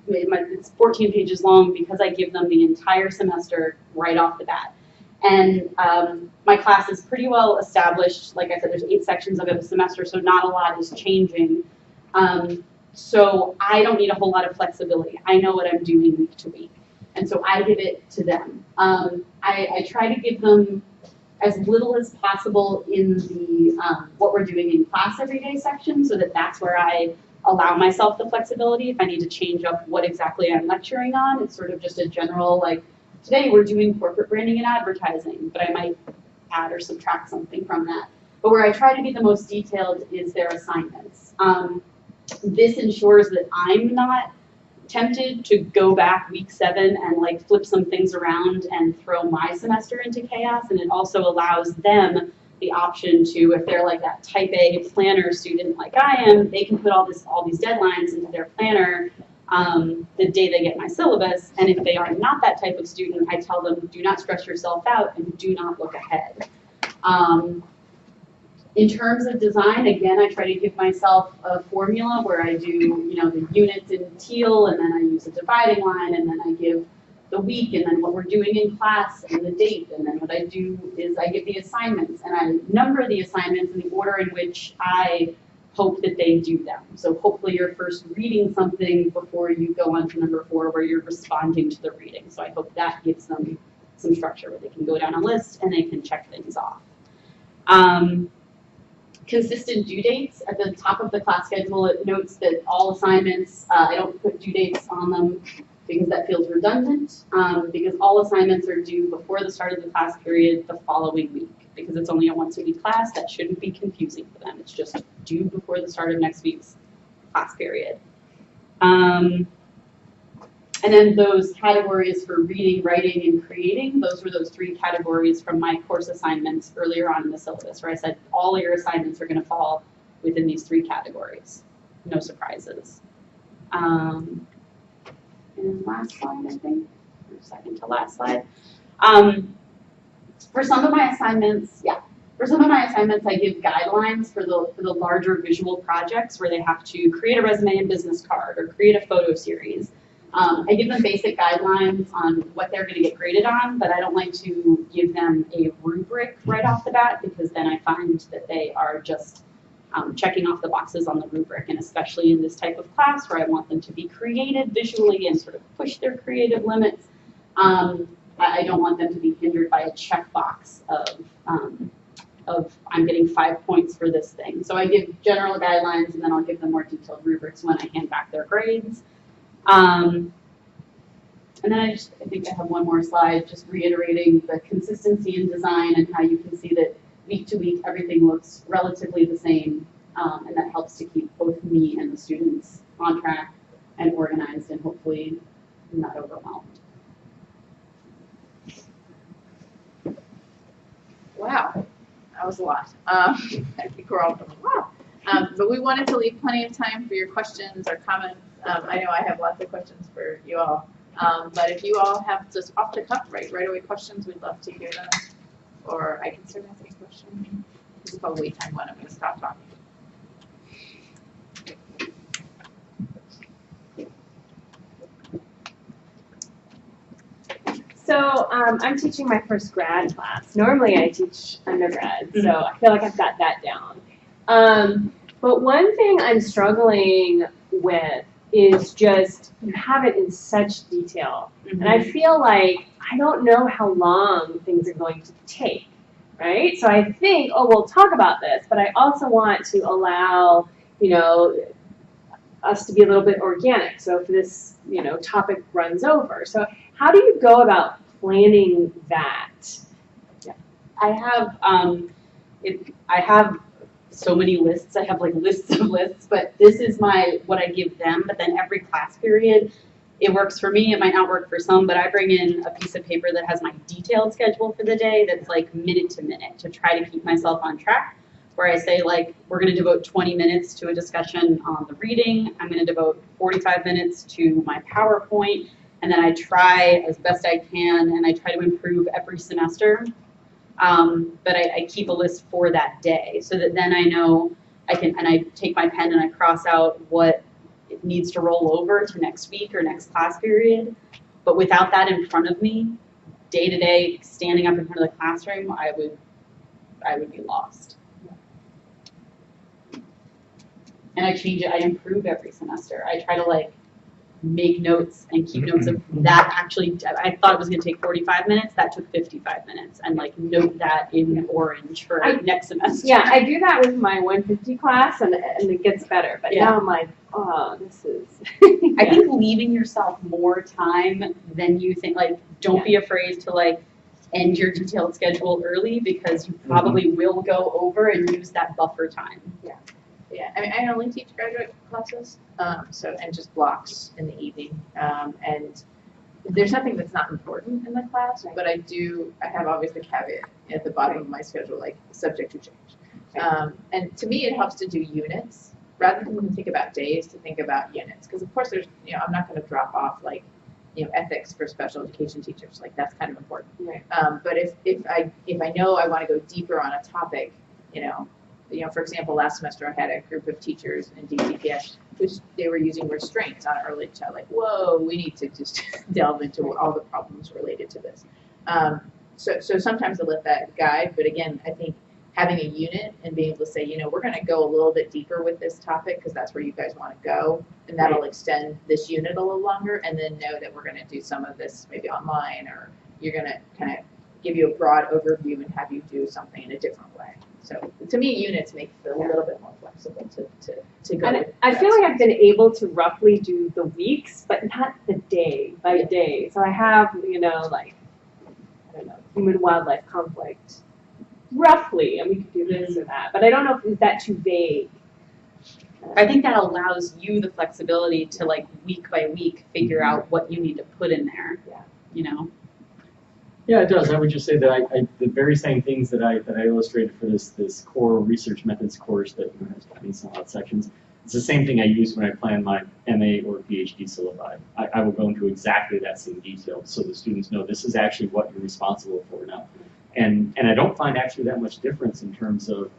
it's 14 pages long because I give them the entire semester right off the bat. And my class is pretty well established. Like I said, there's 8 sections of it a semester, so not a lot is changing. So I don't need a whole lot of flexibility. I know what I'm doing week to week. And so I give it to them. I try to give them as little as possible in the what we're doing in class every day section, so that that's where I allow myself the flexibility. If I need to change up what exactly I'm lecturing on, it's sort of just a general, like, today we're doing corporate branding and advertising, but I might add or subtract something from that. But where I try to be the most detailed is their assignments. This ensures that I'm not tempted to go back week 7 and like flip some things around and throw my semester into chaos, and it also allows them the option to, if they're like that type A planner student like I am, they can put all these deadlines into their planner the day they get my syllabus. And if they are not that type of student, I tell them, do not stress yourself out and do not look ahead. In terms of design, again, I try to give myself a formula where I do, you know, the units in teal, and then I use a dividing line, and then I give the week, and then what we're doing in class, and the date, and then what I do is I give the assignments, and I number the assignments in the order in which I hope that they do them. So hopefully you're first reading something before you go on to number 4, where you're responding to the reading. So I hope that gives them some structure where they can go down a list and they can check things off. Consistent due dates. At the top of the class schedule, it notes that all assignments, I don't put due dates on them because that feels redundant, because all assignments are due before the start of the class period the following week. Because it's only a once-a-week class, that shouldn't be confusing for them. It's just due before the start of next week's class period. And then those categories for reading, writing, and creating, those were those 3 categories from my course assignments earlier on in the syllabus, where I said all of your assignments are going to fall within these 3 categories. No surprises. And last slide, I think, or second to last slide. For some of my assignments, I give guidelines for the larger visual projects where they have to create a resume and business card or create a photo series. I give them basic guidelines on what they're going to get graded on, but I don't like to give them a rubric right off the bat, because then I find that they are just checking off the boxes on the rubric, and especially in this type of class where I want them to be creative visually and sort of push their creative limits. I don't want them to be hindered by a checkbox of I'm getting 5 points for this thing. So I give general guidelines, and then I'll give them more detailed rubrics when I hand back their grades. And then I think I have one more slide just reiterating the consistency in design and how you can see that week to week everything looks relatively the same, and that helps to keep both me and the students on track and organized and hopefully not overwhelmed. Wow, that was a lot. I think we're all going, wow. But we wanted to leave plenty of time for your questions or comments. I know I have lots of questions for you all. But if you all have just off the cuff, right away questions, we'd love to hear them. Or I can start asking questions. This is probably time one. I'm going to stop talking. So I'm teaching my first grad class. Normally I teach undergrad, so I feel like I've got that down. But one thing I'm struggling with is just, you have it in such detail. And I feel like I don't know how long things are going to take, right? So I think, oh, we'll talk about this, but I also want to allow, you know, us to be a little bit organic. So if this, you know, topic runs over. So how do you go about planning that? Yeah. I have so many lists. I have like lists of lists, but this is what I give them. But then every class period, it works for me. It might not work for some, but I bring in a piece of paper that has my detailed schedule for the day that's like minute to minute to try to keep myself on track, where I say like, we're going to devote 20 minutes to a discussion on the reading. I'm going to devote 45 minutes to my PowerPoint. And then I try as best I can, and I try to improve every semester. But I keep a list for that day so that then I know I can, and I take my pen and I cross out what it needs to roll over to next week or next class period. But without that in front of me, day to day, standing up in front of the classroom, I would be lost. And I change it, I improve every semester. I try to like make notes and keep notes of that actually, I thought it was gonna take 45 minutes, that took 55 minutes. And like note that in orange for next semester. Yeah, I do that with my 150 class and it gets better, but now I'm like, oh, this is. I think leaving yourself more time than you think, like, don't be afraid to like end your detailed schedule early because you probably will go over and use that buffer time. Yeah, I mean, I only teach graduate classes, and just blocks in the evening. And there's nothing that's not important in the class, but I have always the caveat at the bottom of my schedule, like subject to change. And to me, it helps to do units rather than think about days, to think about units. Because of course, I'm not going to drop off like, ethics for special education teachers. Like that's kind of important. Right. But if I know I want to go deeper on a topic, for example, last semester I had a group of teachers in DCPS which they were using restraints on early child. Like, whoa, we need to just delve into all the problems related to this. So sometimes I let that guide, but again, I think having a unit and being able to say, we're going to go a little bit deeper with this topic because that's where you guys want to go, and that'll extend this unit a little longer, and then know that we're going to do some of this maybe online, or you're going to kind of give you a broad overview and have you do something in a different way. So to me, units make it a little bit more flexible to go. And I feel like I've been able to roughly do the weeks, but not the day by day. So I have, like, I don't know, human wildlife conflict, roughly, and we could do this or that. But I don't know if is that too vague. I think that allows you the flexibility to like week by week figure out what you need to put in there. Yeah. Yeah, it does. I would just say that the very same things that I illustrated for this core research methods course that has 20-some odd sections, it's the same thing I use when I plan my MA or PhD syllabi. I will go into exactly that same detail so the students know this is actually what you're responsible for now. And I don't find actually that much difference in terms of,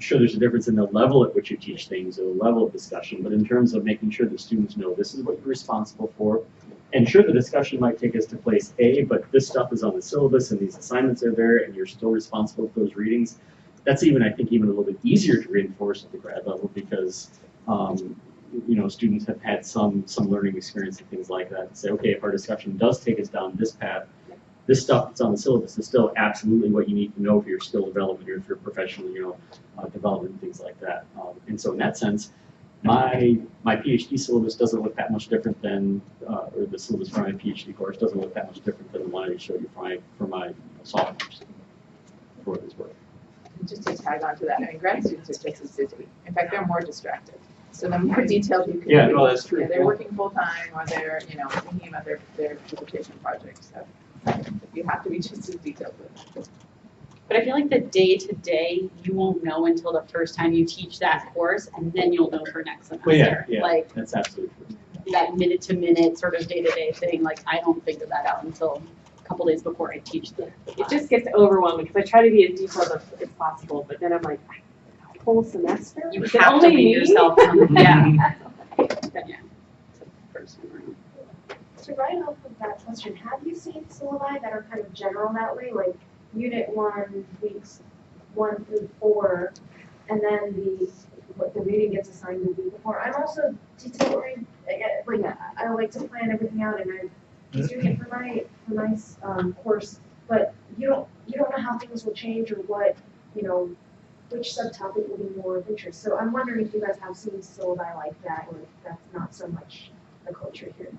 sure there's a difference in the level at which you teach things or the level of discussion, but in terms of making sure that students know this is what you're responsible for. And sure, the discussion might take us to place A, but this stuff is on the syllabus and these assignments are there and you're still responsible for those readings. That's even, I think, even a little bit easier to reinforce at the grad level because, students have had some learning experience and things like that. And say, okay, if our discussion does take us down this path, this stuff that's on the syllabus is still absolutely what you need to know for your skill development or for your professional, development and things like that. And so in that sense, my PhD syllabus doesn't look that much different than, or the syllabus for my PhD course doesn't look that much different than the one I showed you for my sophomores for this work. Just to tag on to that, I mean, grad students are just as busy. In fact, they're more distracted. So the more detailed you can be. Yeah, no, that's true. They're working full time or they're, thinking about their dissertation projects. So you have to be just as detailed with it. But I feel like the day-to-day, you won't know until the first time you teach that course, and then you'll know for next semester. Well, yeah, Like, that's absolutely true. that minute-to-minute sort of day-to-day thing, like, I don't figure that out until a couple days before I teach the It just gets overwhelming because I try to be as detailed as possible, but then I'm like, a whole semester? You Is it have to only leave me? yourself some, yeah. Yeah. First one around. To write off of that question, have you seen syllabi that are kind of general that way, like Unit 1, weeks 1 through 4, and then the reading gets assigned the week before? I'm also detail-oriented, I like to plan everything out, and I'm doing it for my course, but you don't know how things will change or what, which subtopic will be more of interest. So I'm wondering if you guys have seen syllabi like that, or if that's not so much the culture here.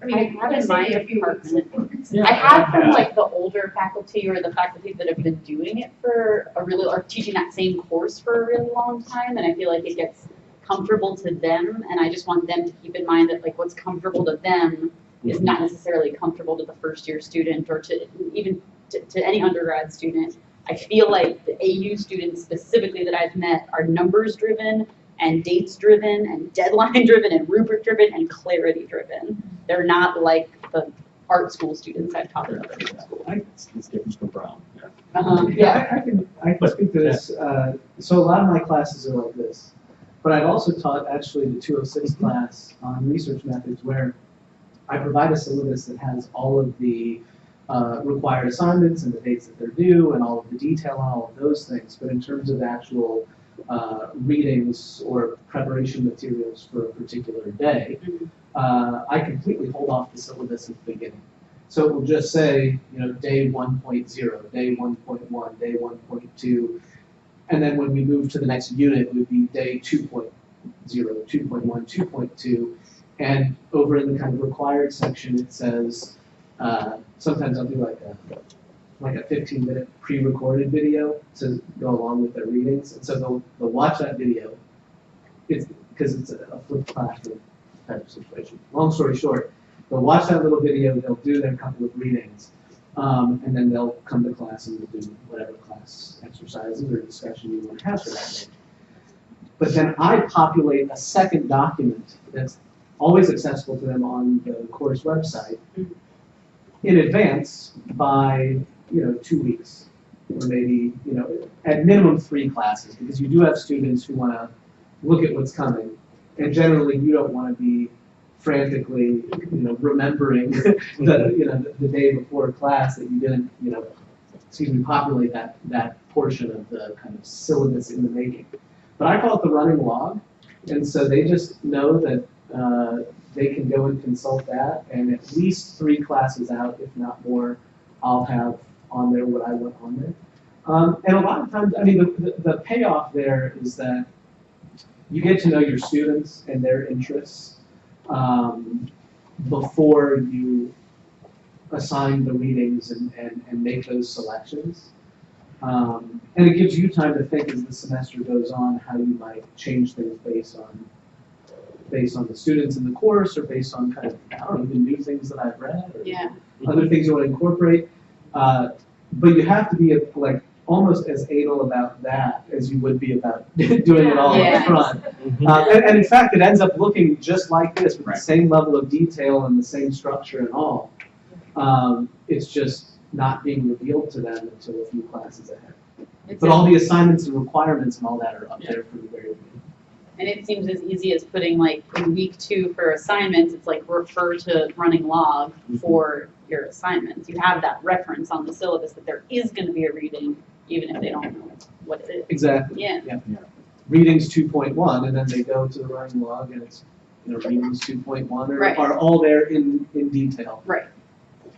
I have in my department. Yeah, I have from like the older faculty or the faculty that have been doing it for or teaching that same course for a really long time, and I feel like it gets comfortable to them, and I just want them to keep in mind that like what's comfortable to them is not necessarily comfortable to the first year student or to even to any undergrad student. I feel like the AU students specifically that I've met are numbers driven and dates driven and deadline driven and rubric driven and clarity driven. They're not like the art school students I've taught in other schools. It's different from Brown. Yeah. I can speak to this. So a lot of my classes are like this, but I've also taught actually the 206 class on research methods where I provide a syllabus that has all of the required assignments and the dates that they're due and all of the detail on all of those things. But in terms of actual readings or preparation materials for a particular day, I completely hold off the syllabus at the beginning. So it will just say, you know, day 1.0, day 1.1, day 1.2, and then when we move to the next unit, it would be day 2.0, 2.1, 2.2, and over in the kind of required section, it says, sometimes I'll do like a 15-minute pre-recorded video to go along with their readings, and so they'll watch that video. It's because it's a flipped classroom type of situation. Long story short, they'll watch that little video, they'll do their couple of readings, and then they'll come to class and we'll do whatever class exercises or discussion you want to have for that day. But then I populate a second document that's always accessible to them on the course website in advance by 2 weeks, or maybe at minimum 3 classes, because you do have students who want to look at what's coming, and generally you don't want to be frantically remembering the day before class that you didn't populate that portion of the kind of syllabus in the making. But I call it the running log, and so they just know that they can go and consult that, and at least 3 classes out, if not more, I'll have on there what I want on there. And a lot of times, I mean, the payoff there is that you get to know your students and their interests before you assign the readings and make those selections. And it gives you time to think as the semester goes on how you might change things based on the students in the course, or based on kind of, I don't know, the new things that I've read, or other things you want to incorporate. But you have to be like almost as anal about that as you would be about doing it all up front. And in fact, it ends up looking just like this, with the same level of detail and the same structure and all. It's just not being revealed to them until a few classes ahead. But all the assignments and requirements and all that are up there from the very beginning. And it seems as easy as putting, like, in week 2 for assignments, it's like refer to running log for your assignments. You have that reference on the syllabus that there is going to be a reading, even if they don't know what it is. Exactly. Yeah. Readings 2.1, and then they go to the running log, and it's readings 2.1 are all there in detail. Right.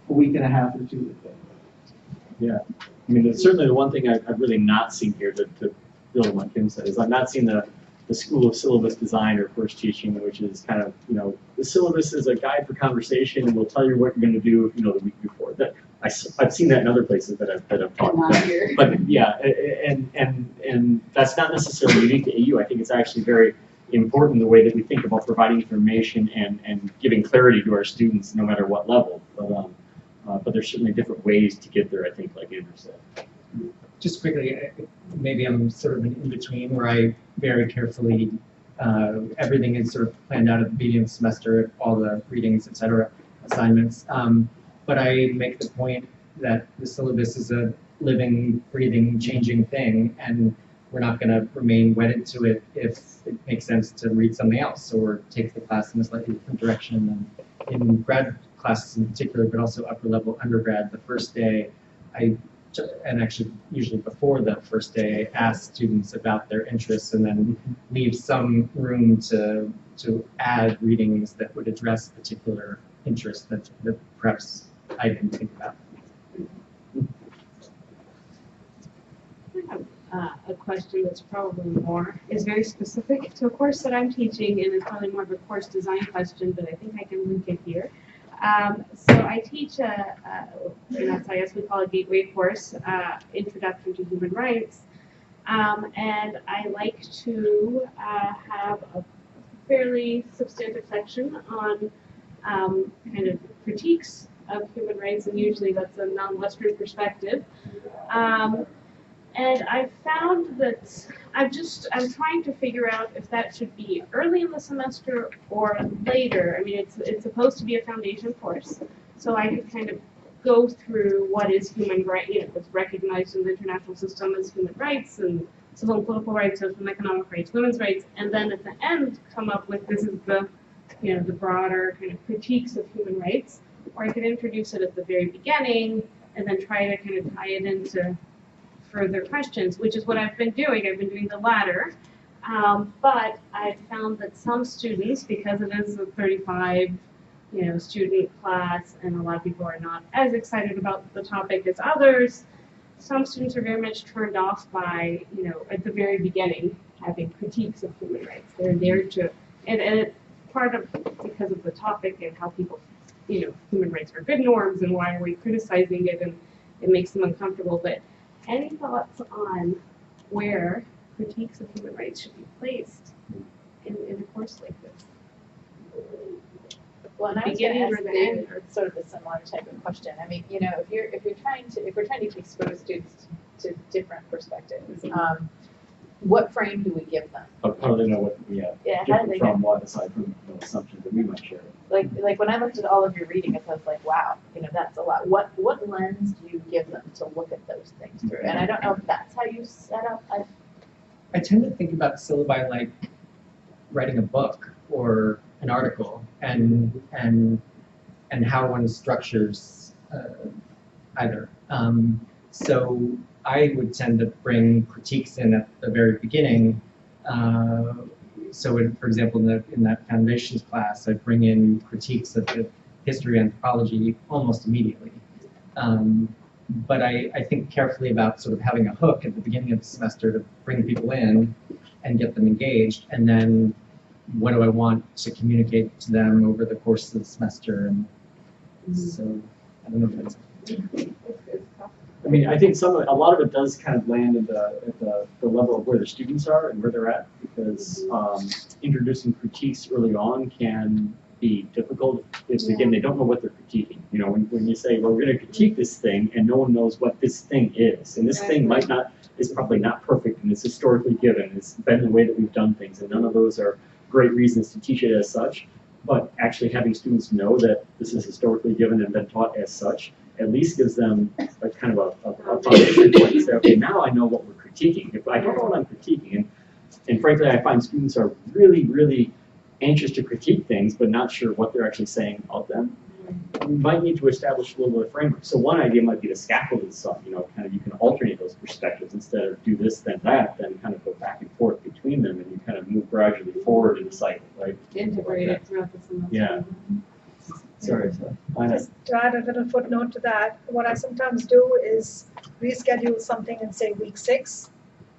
A week and a half or 2 ago. Yeah. I mean, it's certainly the one thing I've really not seen here, to build on what Kim said, is I've not seen the School of Syllabus Design or course teaching, which is kind of, the syllabus is a guide for conversation, and we'll tell you what you're going to do, the week before. That I've seen that in other places that I've talked about. But yeah, and that's not necessarily unique to AU. I think it's actually very important the way that we think about providing information and giving clarity to our students, no matter what level. But there's certainly different ways to get there, I think, like Andrew said. Just quickly, maybe I'm sort of in between, where I very carefully, everything is sort of planned out at the beginning of the semester, all the readings, etc., assignments. But I make the point that the syllabus is a living, breathing, changing thing, and we're not going to remain wedded to it if it makes sense to read something else or take the class in a slightly different direction. And in grad classes in particular, but also upper level undergrad, the first day, and actually usually before the first day, I ask students about their interests and then leave some room to add readings that would address particular interests that perhaps I didn't think about. I have a question that's probably is very specific to a course that I'm teaching, and it's probably more of a course design question, but I think I can link it here. So I teach in SIS, we call it a gateway course, Introduction to Human Rights, and I like to have a fairly substantive section on kind of critiques of human rights, and usually that's a non-Western perspective. And I've found that I'm trying to figure out if that should be early in the semester or later. I mean, it's supposed to be a foundation course, so I could kind of go through what is human right, what's recognized in the international system as human rights, and civil and political rights, social and economic rights, women's rights, and then at the end come up with this is the, the broader kind of critiques of human rights. or I could introduce it at the very beginning and then try to kind of tie it into further questions, which is what I've been doing. I've been doing the latter. But I've found that some students, because it is a 35 student class and a lot of people are not as excited about the topic as others, some students are very much turned off by, at the very beginning, having critiques of human rights. They're there to, and it's part of because of the topic and how people, human rights are good norms and why are we criticizing it, and it makes them uncomfortable. But any thoughts on where critiques of human rights should be placed in a course like this? Well, and I was Beginning going or to the ask end? the, sort of a similar type of question. I mean, if we're trying to expose students to different perspectives, what frame do we give them? How do they know what we have? Yeah, how do they From know? what, aside from the assumptions that we might share? Like when I looked at all of your reading, I was like, wow, that's a lot. What lens do you give them to look at those things through? And I don't know if that's how you set up. I tend to think about syllabi like writing a book or an article, and how one structures either. So I would tend to bring critiques in at the very beginning. For example, in that foundations class, I bring in critiques of the history and anthropology almost immediately. But I think carefully about sort of having a hook at the beginning of the semester to bring people in and get them engaged, and then what do I want to communicate to them over the course of the semester. And so I don't know if that's. I mean, I think a lot of it does kind of land at the level of where the students are and where they're at, because introducing critiques early on can be difficult if, again, they don't know what they're critiquing. When you say, well, we're going to critique this thing, and no one knows what this thing is, and this thing is probably not perfect, and it's historically given, it's been the way that we've done things, and none of those are great reasons to teach it as such, but actually having students know that this is historically given and been taught as such at least gives them a kind of a foundation point to say, okay, now I know what we're critiquing. If I don't know what I'm critiquing, and frankly, I find students are really, really anxious to critique things, but not sure what they're actually saying of them, we might need to establish a little bit of framework. So one idea might be to scaffold some, kind of you can alternate those perspectives instead of do this, then that, then kind of go back and forth between them, and you kind of move gradually forward in the cycle, right? Integrate it throughout the semester. Yeah. Sorry. Just to add a little footnote to that, what I sometimes do is reschedule something in, say, week 6,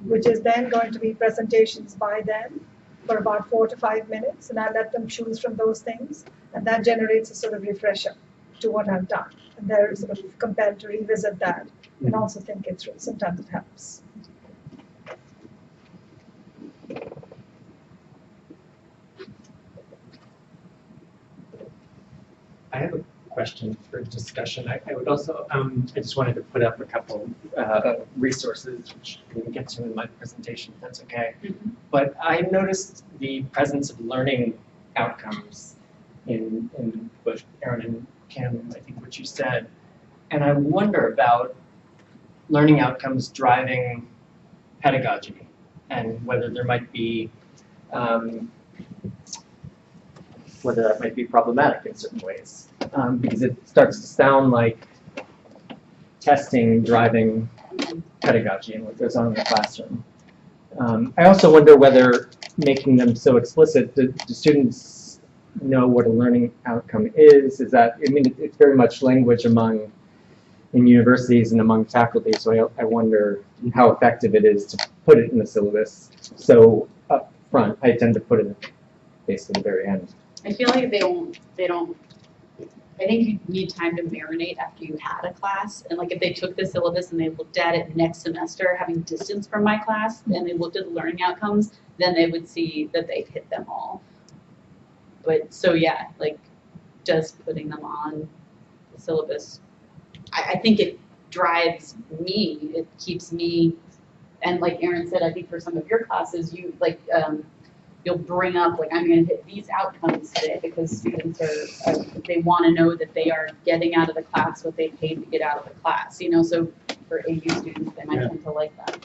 which is then going to be presentations by them for about 4 to 5 minutes, and I let them choose from those things, and that generates a sort of refresher to what I've done. And they're sort of compelled to revisit that and also think it through. Sometimes it helps. I have a question for discussion. I would also, I just wanted to put up a couple resources, which we can get to in my presentation, if that's okay. Mm-hmm. But I noticed the presence of learning outcomes in both Aaron and Kim, I think what you said. And I wonder about learning outcomes driving pedagogy, and whether there might be whether that might be problematic in certain ways, because it starts to sound like testing driving pedagogy and what goes on in the classroom. I also wonder whether making them so explicit, do students know what a learning outcome is? Is that, I mean, it's very much language in universities and among faculty, so I wonder how effective it is to put it in the syllabus. So up front, I tend to put it basically at the very end. I feel like they don't, I think you need time to marinate after you had a class. And like if they took the syllabus and they looked at it next semester, having distance from my class, and they looked at the learning outcomes, then they would see that they've hit them all. But so yeah, like just putting them on the syllabus, I think it drives me, it keeps me, and like Aaron said, I think for some of your classes, you like, you'll bring up like, I'm going to hit these outcomes today because students are they want to know that they are getting out of the class what they paid to get out of the class, you know, so for AU students, they might tend to like that.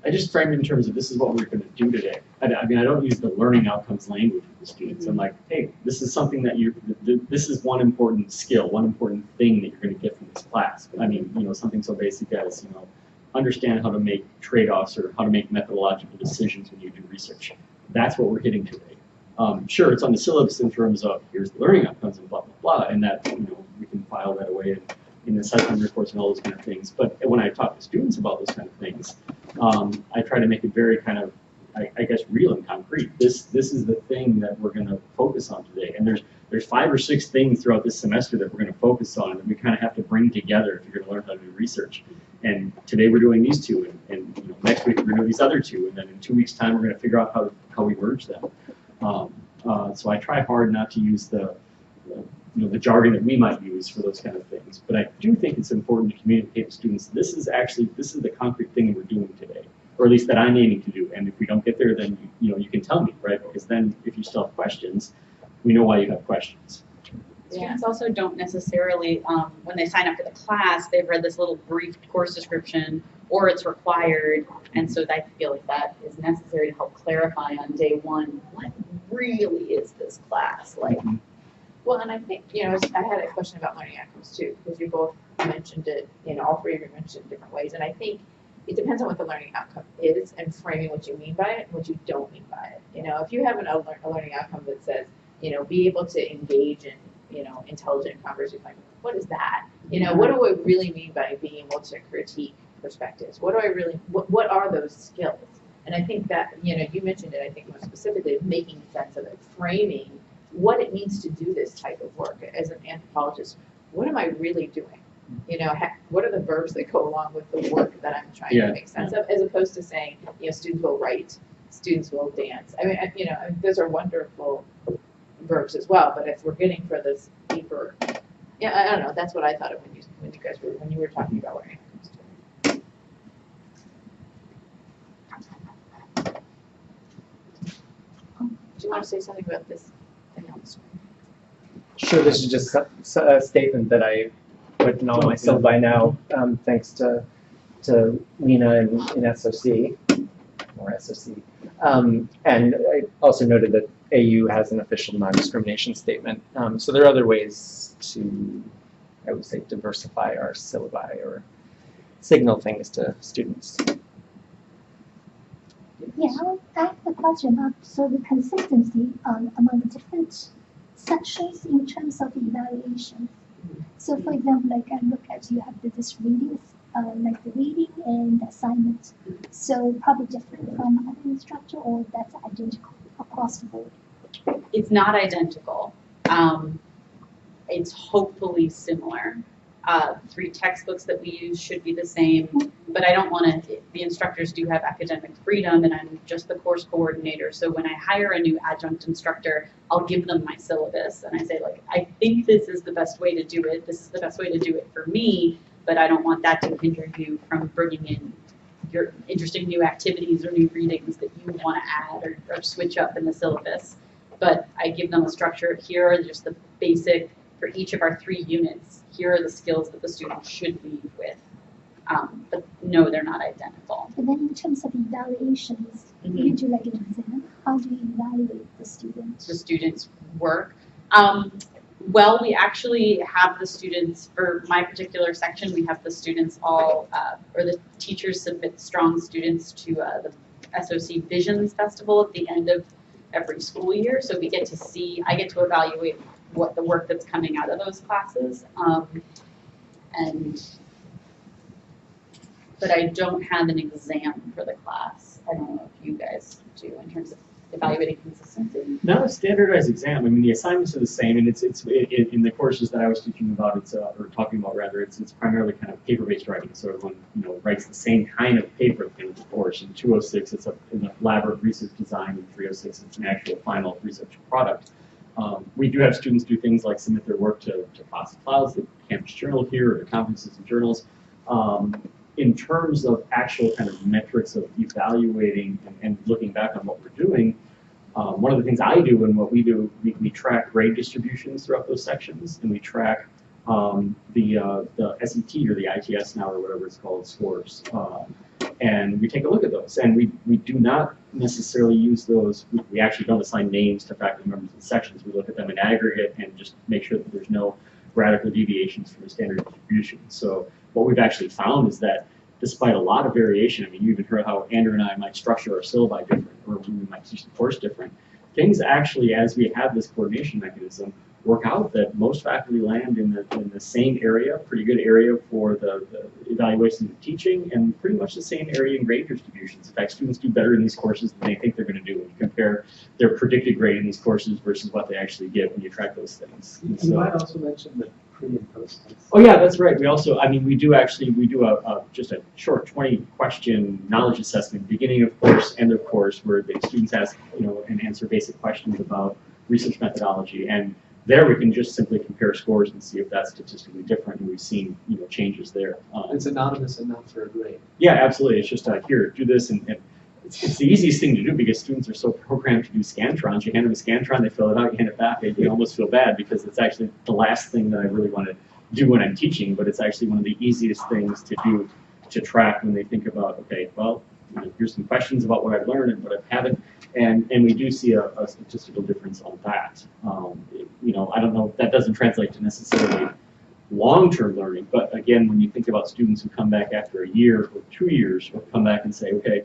I just frame it in terms of this is what we're going to do today. I mean, I don't use the learning outcomes language with the students. I'm like, hey, this is something that this is one important skill, one important thing that you're going to get from this class. I mean, you know, something so basic as, you know, understand how to make trade-offs or how to make methodological decisions when you do research. That's what we're hitting today. Sure, it's on the syllabus in terms of here's the learning outcomes and blah, blah, blah, and that, you know, we can file that away in assessment reports and all those kind of things. But when I talk to students about those kind of things, I try to make it very kind of, I guess, real and concrete. This is the thing that we're going to focus on today. And there's 5 or 6 things throughout this semester that we're going to focus on that we kind of have to bring together if you're going to learn how to do research. And today we're doing these 2, and you know, next week we're going to do these other 2, and then in 2 weeks' time we're going to figure out how we merge them. So I try hard not to use the the jargon that we might use for those kind of things. But I do think it's important to communicate to students, this is the concrete thing that we're doing today, or at least that I'm aiming to do. And if we don't get there, then you can tell me, right? Because then if you still have questions, we know why you have questions. Students also don't necessarily, when they sign up for the class, they've read this little brief course description, or it's required, and so I feel like that is necessary to help clarify on day 1, what really is this class like? Well, and I think, I had a question about learning outcomes too, because you both mentioned it, all 3 of you mentioned it in different ways, and I think it depends on what the learning outcome is and framing what you mean by it and what you don't mean by it. If you have a learning outcome that says, be able to engage in, intelligent conversation, like, what is that? What do I really mean by being able to critique perspectives? What are those skills? And I think that, you mentioned it, I think most specifically, making sense of it, framing what it means to do this type of work. As an anthropologist, what am I really doing? What are the verbs that go along with the work that I'm trying to make sense of, as opposed to saying, students will write, students will dance. I mean, those are wonderful verbs as well, but if we're getting for this deeper, I don't know, that's what I thought of when you were talking about learning. Do you want to say something about this thing on the screen? Sure, this is just a statement that I would know myself by now, thanks to Lena in SOC, or SOC. And I also noted that AU has an official non-discrimination statement. So there are other ways to, I would say, diversify our syllabi or signal things to students. Yeah, I have a question about the consistency among the different sections in terms of evaluation. So for example, like I look at, you have this reading, like the reading and the assignment. So probably different from other instructor, or that's identical across the board? It's not identical. It's hopefully similar. 3 textbooks that we use should be the same, but I don't want to, the instructors do have academic freedom, and I'm just the course coordinator. So when I hire a new adjunct instructor, I'll give them my syllabus, and I say, like, I think this is the best way to do it. This is the best way to do it for me, but I don't want that to hinder you from bringing in your interesting new activities or new readings that you want to add or switch up in the syllabus. But I give them a structure. Here are just the basic, for each of our 3 units, here are the skills that the student should leave with. But no, they're not identical. And then in terms of evaluations, you do like an exam. How do you evaluate the students? The students' work. Well, we actually have the students, for my particular section, we have the students all, or the teachers submit strong students to the SOC Visions Festival at the end of every school year. So we get to see, I get to evaluate what the work that's coming out of those classes. But I don't have an exam for the class. I don't know if you guys do in terms of evaluating consistency. Not a standardized exam. I mean, the assignments are the same, and it's in the courses that I was teaching about, or talking about rather, it's primarily kind of paper-based writing. So everyone writes the same kind of paper at the end of the course. In 206, it's an elaborate research design. In 306, it's an actual final research product. We do have students do things like submit their work to Class Clouds, the campus journal here, or to conferences and journals. In terms of actual kind of metrics of evaluating and looking back on what we're doing, one of the things I do and what we do, we track grade distributions throughout those sections, and we track the SET or the ITS now or whatever it's called scores. And we take a look at those, and we do not necessarily use those. We actually don't assign names to faculty members in sections. We look at them in aggregate and just make sure that there's no radical deviations from the standard distribution. So what we've actually found is that despite a lot of variation, I mean, you even heard how Andrew and I might structure our syllabi different, or we might teach the course different. Things actually, as we have this coordination mechanism, work out that most faculty land in the same area, pretty good area for the evaluation of teaching, and pretty much the same area in grade distributions. In fact, students do better in these courses than they think they're going to do when you compare their predicted grade in these courses versus what they actually get when you track those things. You might also mention the pre and post tests. Oh yeah, that's right. We also, I mean, we do just a short 20-question knowledge assessment, beginning of course, end of course, where the students ask, and answer basic questions about research methodology. And there we can just simply compare scores and see if that's statistically different, and we've seen changes there. It's anonymous and not for a grade. Yeah, absolutely. It's just here, do this, and it's the easiest thing to do because students are so programmed to do Scantrons. You hand them a Scantron, they fill it out, you hand it back, you almost feel bad because it's actually the last thing that I really want to do when I'm teaching, but it's actually one of the easiest things to do to track when they think about, okay, well, here's some questions about what I've learned and what I haven't, and we do see a statistical difference on that. I don't know, that doesn't translate to necessarily long-term learning, but again, when you think about students who come back after a year or 2 years, or come back and say, okay,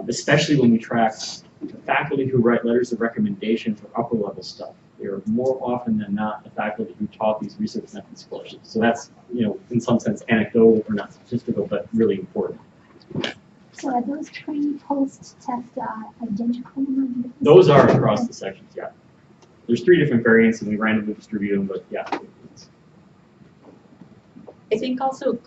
especially when we track the faculty who write letters of recommendation for upper level stuff, they're more often than not the faculty who taught these research methods courses. So that's, in some sense anecdotal or not statistical, but really important. So are those pre-post tests identical? Those are across the sections, yeah. There's 3 different variants and we randomly distribute them, but yeah. I think also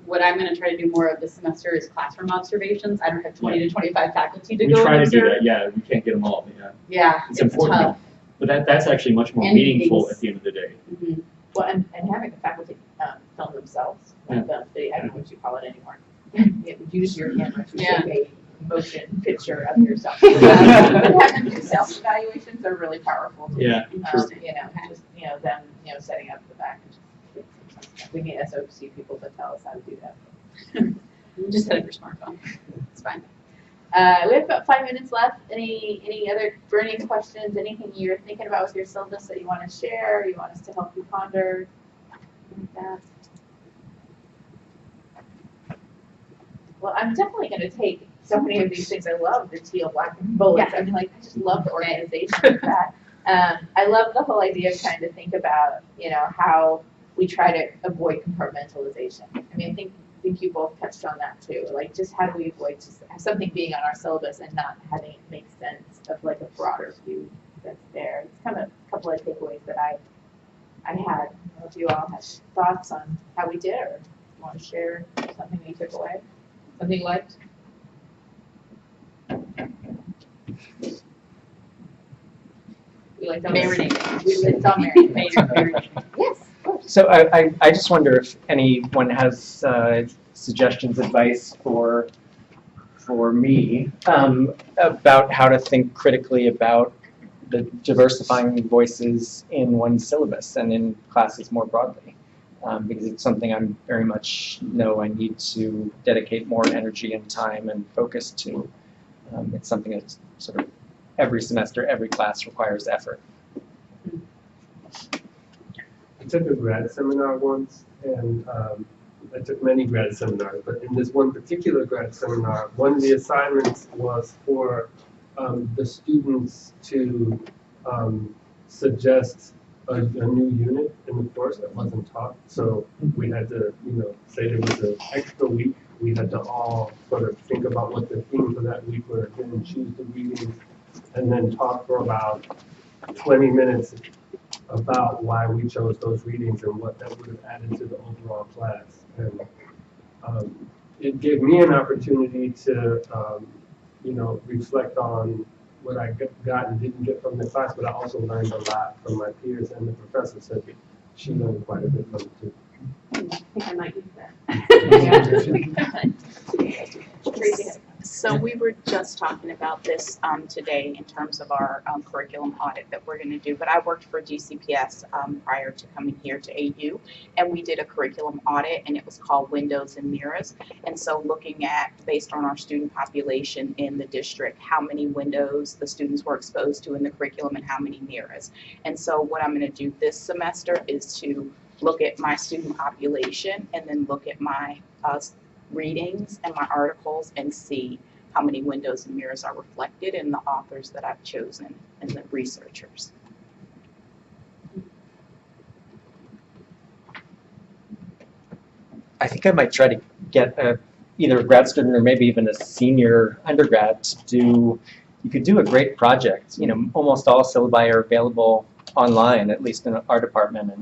what I'm going to try to do more of this semester is classroom observations. I don't have 20 to 25 faculty to go We try and to do observe. that, yeah. We can't get them all, yeah. Yeah, It's important. tough. But that's actually much more And meaningful things. at the end of the day. Mm-hmm. Well, and having the faculty film themselves, I don't know what you call it anymore. Use your camera to take a motion picture of yourself. Having your self-evaluations are really powerful too. Yeah, Just them setting up the back. We need SOC people to tell us how to do that. Just set up your smartphone. It's fine. We have about 5 minutes left. Any other burning questions? Anything you're thinking about with your syllabus that you want to share? You want us to help you ponder? Like that? Well, I'm definitely going to take so many of these things. I love the teal, black, and bullets. I mean, I just love the organization of that. I love the whole idea of trying to think about, how we try to avoid compartmentalization. I mean, I think you both touched on that too. Like, just how do we avoid just something being on our syllabus and not having it make sense of like a broader view that's there. It's kind of a couple of takeaways that I had. I don't know if you all had thoughts on how we did, or want to share something you took away, something you liked. We like Marinating. It's all marinating. Yes. So I just wonder if anyone has suggestions, advice for me about how to think critically about the diversifying voices in one's syllabus and in classes more broadly. Because it's something I'm very much know I need to dedicate more energy and time and focus to. It's something that's sort of every semester, every class requires effort. I took a grad seminar once, and I took many grad seminars, but in this one particular grad seminar, one of the assignments was for the students to suggest a new unit in the course that wasn't taught. So we had to, say there was an extra week. We had to all sort of think about what the theme for that week were, and choose the readings, and then talk for about 20 minutes about why we chose those readings and what that would have added to the overall class. And it gave me an opportunity to, reflect on what I got and didn't get from the class, but I also learned a lot from my peers, and the professor said that she learned quite a bit from it too. I think I might use that. So we were just talking about this today in terms of our curriculum audit that we're going to do. But I worked for GCPS prior to coming here to AU, and we did a curriculum audit, and it was called Windows and Mirrors. And so looking at, based on our student population in the district, how many windows the students were exposed to in the curriculum and how many mirrors. And so what I'm going to do this semester is to look at my student population and then look at my readings and my articles and see how many windows and mirrors are reflected in the authors that I've chosen and the researchers. I think I might try to get either a grad student or maybe even a senior undergrad to do, you could do a great project. You know, almost all syllabi are available online, at least in our department,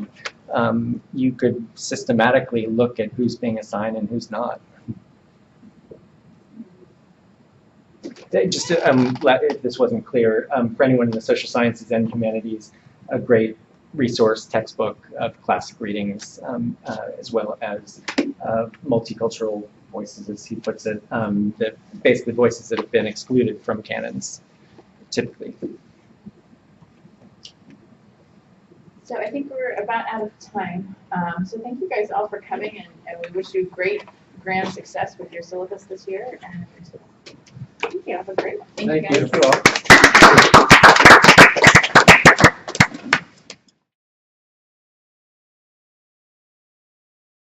and you could systematically look at who's being assigned and who's not. Just if this wasn't clear, for anyone in the social sciences and humanities, a great resource textbook of classic readings, as well as multicultural voices, as he puts it, that basically voices that have been excluded from canons, typically. So I think we're about out of time. So thank you guys all for coming, and we wish you great grand success with your syllabus this year. And thank you. Have a great one. Thank you all.